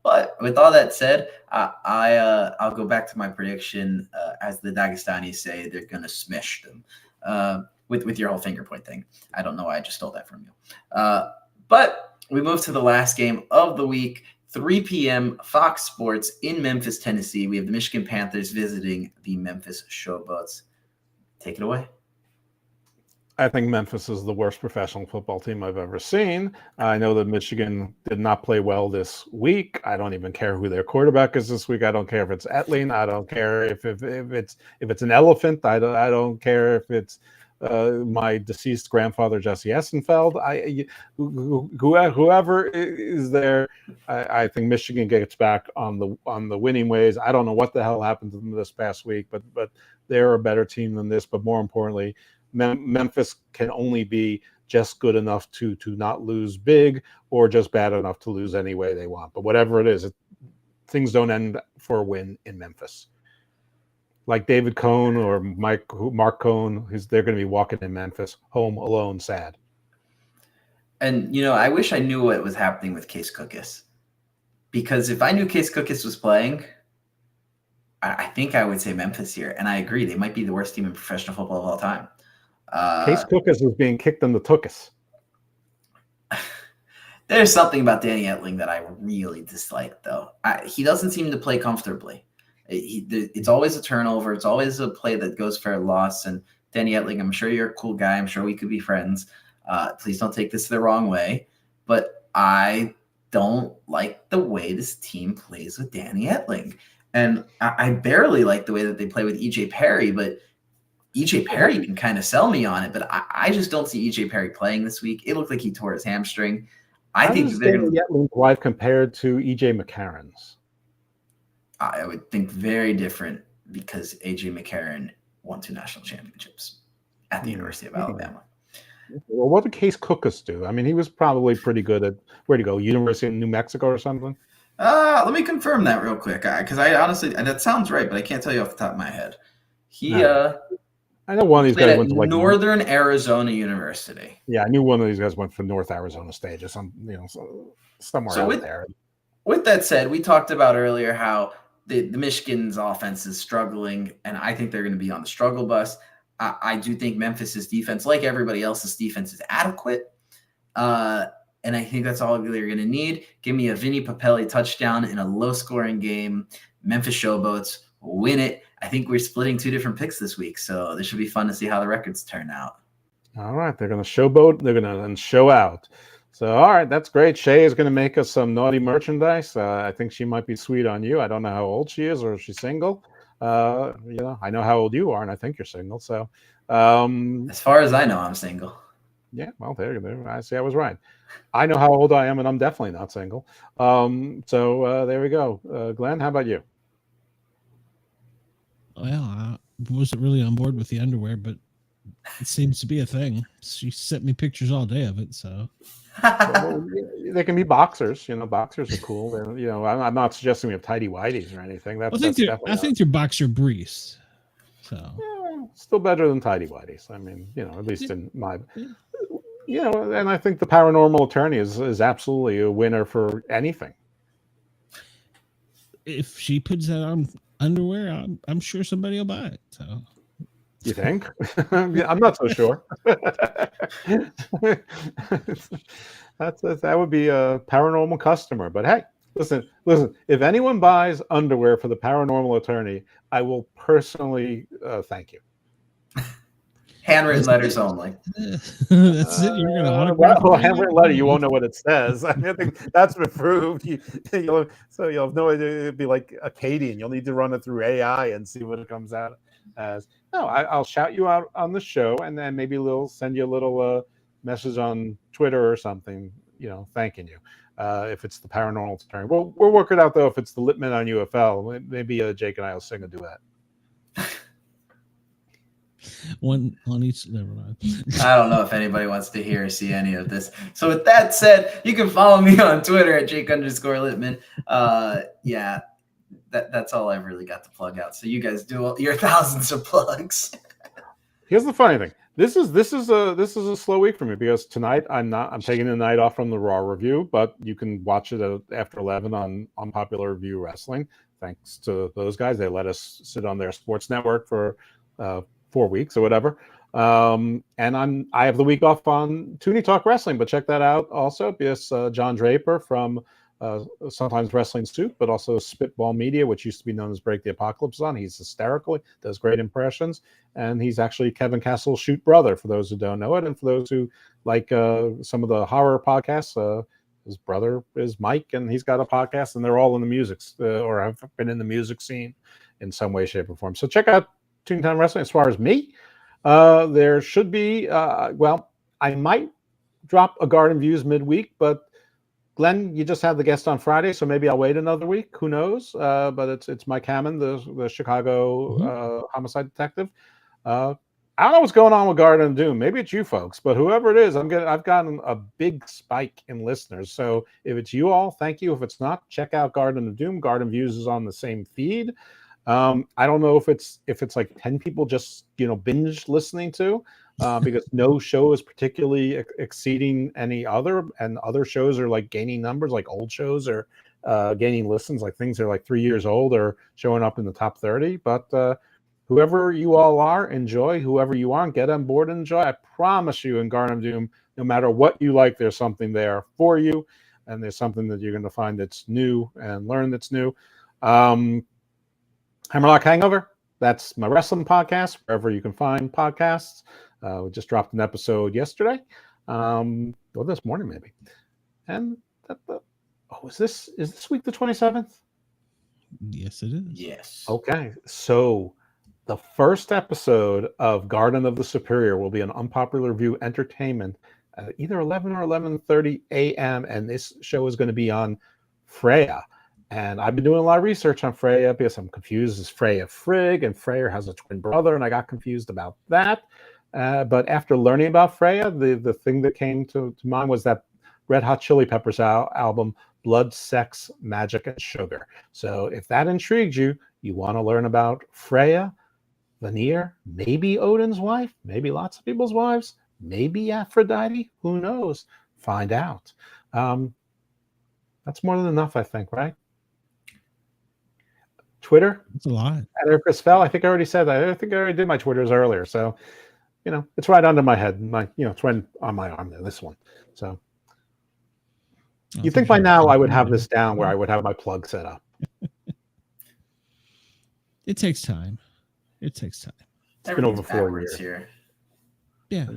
But with all that said, I'll go back to my prediction. As the Dagestanis say, they're going to smash them with your whole finger point thing. I don't know why I just stole that from you. But we move to the last game of the week, 3 p.m. Fox Sports in Memphis, Tennessee. We have the Michigan Panthers visiting the Memphis Showboats. Take it away. I think Memphis is the worst professional football team I've ever seen. I know that Michigan did not play well this week. I don't even care who their quarterback is this week. I don't care if it's Etling. I don't care if it's an elephant. I don't care if it's my deceased grandfather Jesse Essenfeld. Whoever is there, I think Michigan gets back on the winning ways. I don't know what the hell happened to them this past week, but they're a better team than this. But more importantly, Memphis can only be just good enough to not lose big, or just bad enough to lose any way they want. But whatever it is, things don't end for a win in Memphis. Like David Cohn or Mark Cohn, they're going to be walking in Memphis home alone, sad. And I wish I knew what was happening with Case Cookus, because if I knew Case Cookus was playing, I think I would say Memphis here. And I agree, they might be the worst team in professional football of all time. Case Cookus is being kicked in the tuchus. There's something about Danny Etling that I really dislike, though. He doesn't seem to play comfortably. It's always a turnover. It's always a play that goes for a loss. And Danny Etling, I'm sure you're a cool guy. I'm sure we could be friends. Please don't take this the wrong way. But I don't like the way this team plays with Danny Etling. And I barely like the way that they play with EJ Perry, but EJ Perry can kind of sell me on it. But I just don't see EJ Perry playing this week. It looked like he tore his hamstring. I think Danny Etling's wife compared to EJ McCarron's. I would think very different because AJ McCarron won 2 national championships at the University of Alabama. Well, what did Case Cookus do? I mean, he was probably pretty good at, where'd he go, University of New Mexico or something? Let me confirm that real quick, because I honestly, that sounds right, but I can't tell you off the top of my head. I know one of these guys went to like Northern Arizona University. Yeah, I knew one of these guys went for North Arizona State or some, somewhere out there. With that said, we talked about earlier how the Michigan's offense is struggling, and I think they're going to be on the struggle bus. I do think Memphis's defense, like everybody else's defense, is adequate. And I think that's all they're going to need. Give me a Vinny Papelli touchdown in a low-scoring game. Memphis Showboats win it. I think we're splitting 2 different picks this week, so this should be fun to see how the records turn out. All right, they're going to showboat. They're going to then show out. So, all right, that's great. Shay is going to make us some naughty merchandise. I think she might be sweet on you. I don't know how old she is or if she's single. I know how old you are, and I think you're single. So, as far as I know, I'm single. Yeah, well, there you go. I see. I was right. I know how old I am, and I'm definitely not single. So there we go. Glenn, how about you? Well, I wasn't really on board with the underwear, but it seems to be a thing. She sent me pictures all day of it, so. Well, they can be boxers. Boxers are cool. I'm not suggesting we have tidy whities or anything. I think they're boxer briefs. So. Yeah, still better than tidy whities. I mean, at least in my. And I think the paranormal attorney is absolutely a winner for anything. If she puts that on underwear, I'm sure somebody will buy it. So, you think? I'm not so sure. That would be a paranormal customer. But hey, listen. If anyone buys underwear for the paranormal attorney, I will personally thank you. Handwritten letters only. That's it. You're gonna autograph. Well, handwritten letter, you won't know what it says. I think that's been proved. You'll have no idea. It'd be like Akkadian. You'll need to run it through AI and see what it comes out as. No, I'll shout you out on the show, and then maybe send you a little message on Twitter or something. Thanking you. If it's the paranormal attorney, we'll work it out though. If it's the Lipp Men on UFL, maybe Jake and I will sing a duet. One on each. Never mind. I don't know if anybody wants to hear or see any of this. So with that said, you can follow me on Twitter at Jake_Lippman. Yeah, that's all I've really got to plug out. So you guys do your thousands of plugs. Here's the funny thing. This is a slow week for me because tonight I'm taking the night off from the Raw review, but you can watch it after 11 on Popular Review Wrestling. Thanks to those guys, they let us sit on their sports network for 4 weeks or whatever. And I have the week off on Toonie Talk Wrestling, but check that out also because John Draper from sometimes Wrestling Soup, but also Spitball Media, which used to be known as Break the Apocalypse on. He's hysterical, does great impressions, and he's actually Kevin Castle's shoot brother, for those who don't know it. And for those who like some of the horror podcasts, his brother is Mike, and he's got a podcast, and they're all in the music or have been in the music scene in some way, shape, or form. So check out Toontown Wrestling. As far as me, there should be, I might drop a Garden Views midweek, but Glenn, you just had the guest on Friday, so maybe I'll wait another week. Who knows? But it's Mike Hammond, the Chicago homicide detective. I don't know what's going on with Garden of Doom. Maybe it's you folks, but whoever it is, I've gotten a big spike in listeners. So if it's you all, thank you. If it's not, check out Garden of Doom. Garden Views is on the same feed. I don't know if it's like 10 people just binge listening to, because no show is particularly exceeding any other, and other shows are like gaining numbers, like old shows are gaining listens, like things that are like 3 years old are showing up in the top 30. But whoever you all are, enjoy. Whoever you aren't, get on board and enjoy. I promise you, in Garden of Doom, no matter what you like, there's something there for you, and there's something that you're going to find that's new and learn that's new. Hammerlock Hangover, that's my wrestling podcast, wherever you can find podcasts. We just dropped an episode yesterday, or this morning maybe. And is this week the 27th? Yes, it is. Yes. Okay, so the first episode of Garden of the Superior will be an Unpopular View Entertainment, either 11 or 11:30 a.m., and this show is going to be on Freya. And I've been doing a lot of research on Freya because I'm confused. Is Freya Frigg? And Freya has a twin brother, and I got confused about that. But after learning about Freya, the thing that came to mind was that Red Hot Chili Peppers album, Blood, Sex, Magic, and Sugar. So if that intrigues you, you want to learn about Freya, Vanir, maybe Odin's wife, maybe lots of people's wives, maybe Aphrodite, who knows? Find out. That's more than enough, I think, right? Twitter? That's a lot. At Chris Fell, I think I already said that. I think I already did my Twitters earlier. So, it's right under my head. It's right on my arm there, this one. So you think by now I would have this down where I would have my plug set up. It takes time. It's been over 4 years. Here. Yeah.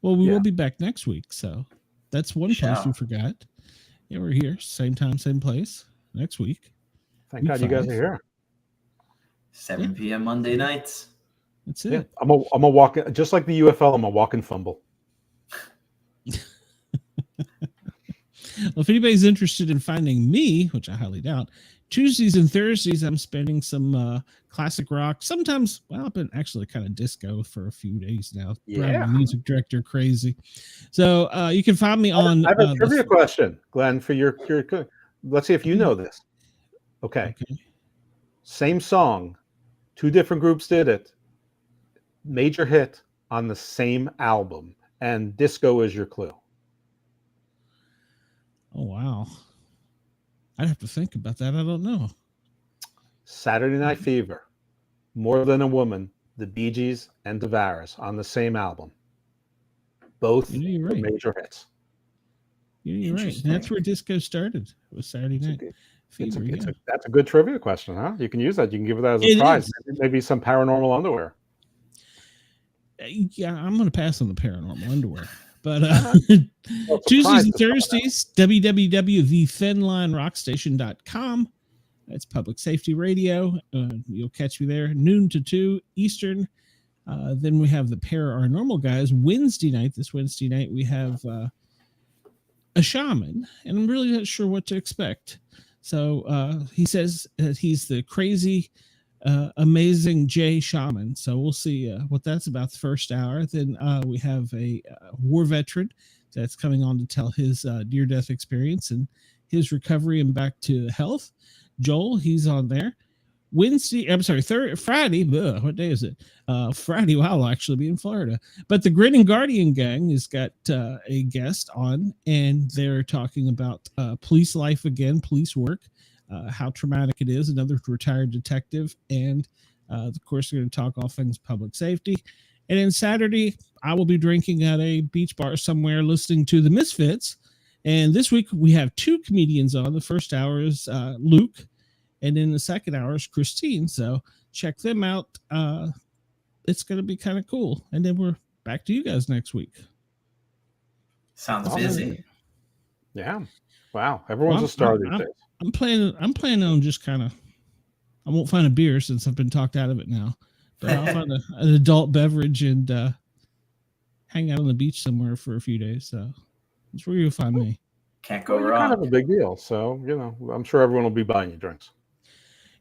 Well, we will be back next week, so that's one place you forgot. Yeah, we're here, same time, same place next week. Thank God you guys are here. 7 p.m. Monday nights. That's it. Yeah, I'm a walk, just like the UFL. I'm a walk and fumble. Well, if anybody's interested in finding me, which I highly doubt, Tuesdays and Thursdays I'm spending some classic rock. Sometimes, I've been actually kind of disco for a few days now. Yeah, music director crazy. So you can find me on. I have a trivia question, Glenn, for your. Let's see if you know this. Okay. Same song, two different groups did it. Major hit on the same album, and disco is your clue. Oh wow. I'd have to think about that. I don't know. Saturday Night Fever, More Than a Woman, the Bee Gees, and Tavares on the same album. Both right. major hits. You're right. And that's where disco started. It was Saturday Night Fever. That's a good trivia question, huh? You can use that. You can give that as a prize. Maybe some paranormal underwear. Yeah, I'm going to pass on the paranormal underwear. But Tuesdays and Thursdays, www.thethinlinerockstation.com. That's public safety radio. You'll catch me there, noon to 2 Eastern. Then we have the Paranormal Guys. This Wednesday night, we have a shaman, and I'm really not sure what to expect. So he says that he's the crazy, amazing J shaman. So we'll see what that's about the first hour. Then we have a war veteran that's coming on to tell his near-death experience and his recovery and back to health. Joel, he's on there. Friday. What day is it? Friday. Wow, I'll actually be in Florida. But the Grin and Guardian gang has got a guest on, and they're talking about police life again, police work, how traumatic it is. Another retired detective, and of course, we're going to talk all things public safety. And then Saturday, I will be drinking at a beach bar somewhere, listening to the Misfits. And this week we have two comedians on. The first hour is Luke. And then the second hour is Christine. So check them out. It's going to be kind of cool. And then we're back to you guys next week. Sounds busy. Yeah. Wow. Everyone's a star these days. I'm planning on just kind of, I won't find a beer since I've been talked out of it now. But I'll find an adult beverage and hang out on the beach somewhere for a few days. So that's where you'll find me. Can't go wrong. Kind of a big deal. So, I'm sure everyone will be buying you drinks.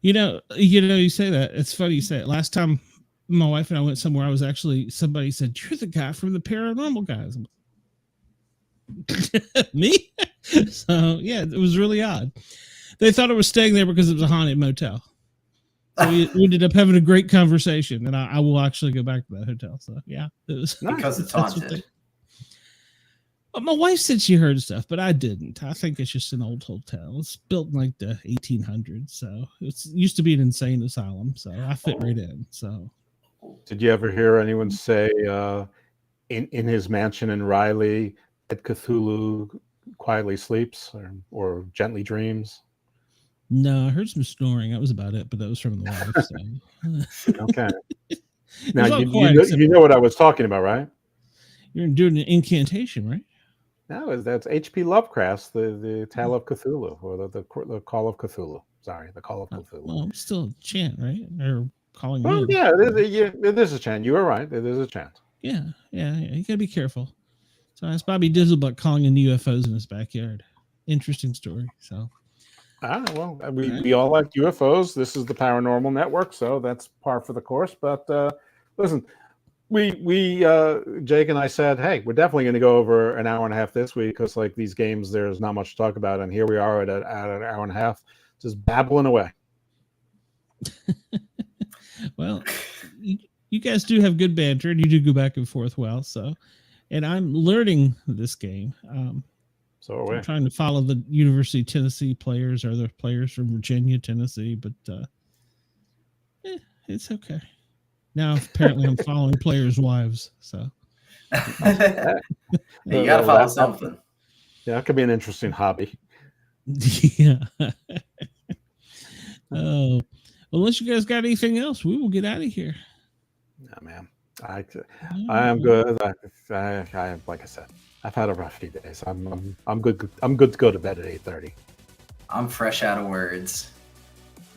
You say that. It's funny you say it. Last time my wife and I went somewhere, somebody said, "You're the guy from the Paranormal Guys." Me? So, yeah, it was really odd. They thought I was staying there because it was a haunted motel. So we ended up having a great conversation, and I will actually go back to that hotel. So, yeah. It was because it's haunted. My wife said she heard stuff, but I didn't. I think it's just an old hotel. It's built in like the 1800s, so it used to be an insane asylum. So I fit right in. So, did you ever hear anyone say in his mansion in Riley, that Cthulhu quietly sleeps or gently dreams? No, I heard some snoring. That was about it, but that was from the wife. So. Okay. It Now was all you quiet know, except you know what I was talking about, right? you're doing an incantation, right? No, that's H.P. Lovecraft's the Tale of Cthulhu, or the Call of Cthulhu. Sorry, the Call of Cthulhu. Well, I'm still a chant, right? Or calling Well, in. yeah, it is a chant. You were right. It is a chant. Yeah. You gotta be careful. So that's Bobby Dizzlebutt calling in UFOs in his backyard. Interesting story. So. Well, we all like UFOs. This is the Paranormal Network, so that's par for the course. But listen, we Jake and I said, hey, we're definitely going to go over an hour and a half this week because like these games, there's not much to talk about, and here we are at an hour and a half, just babbling away. Well, you guys do have good banter, and you do go back and forth well. So, and I'm learning this game. So are we. I'm trying to follow the University of Tennessee players or the players from Virginia, Tennessee, but it's okay. Now apparently I'm following players' wives. So you got to follow something. Yeah, that could be an interesting hobby. Yeah. Oh, unless you guys got anything else, we will get out of here. Yeah, man. I am good. I like I said, I've had a rough few days. I'm good. I'm good to go to bed at 8:30. I'm fresh out of words.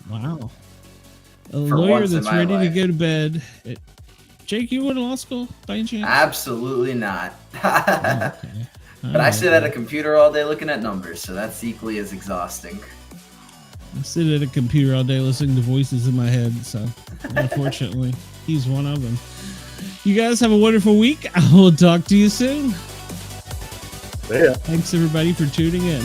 Wow. A lawyer that's ready to go to bed. Jake, you went to law school by any chance? Absolutely not. Oh, okay. But I sit at a computer all day looking at numbers, so that's equally as exhausting. I sit at a computer all day listening to voices in my head, so unfortunately, he's one of them. You guys have a wonderful week. I will talk to you soon. See ya. Thanks, everybody, for tuning in.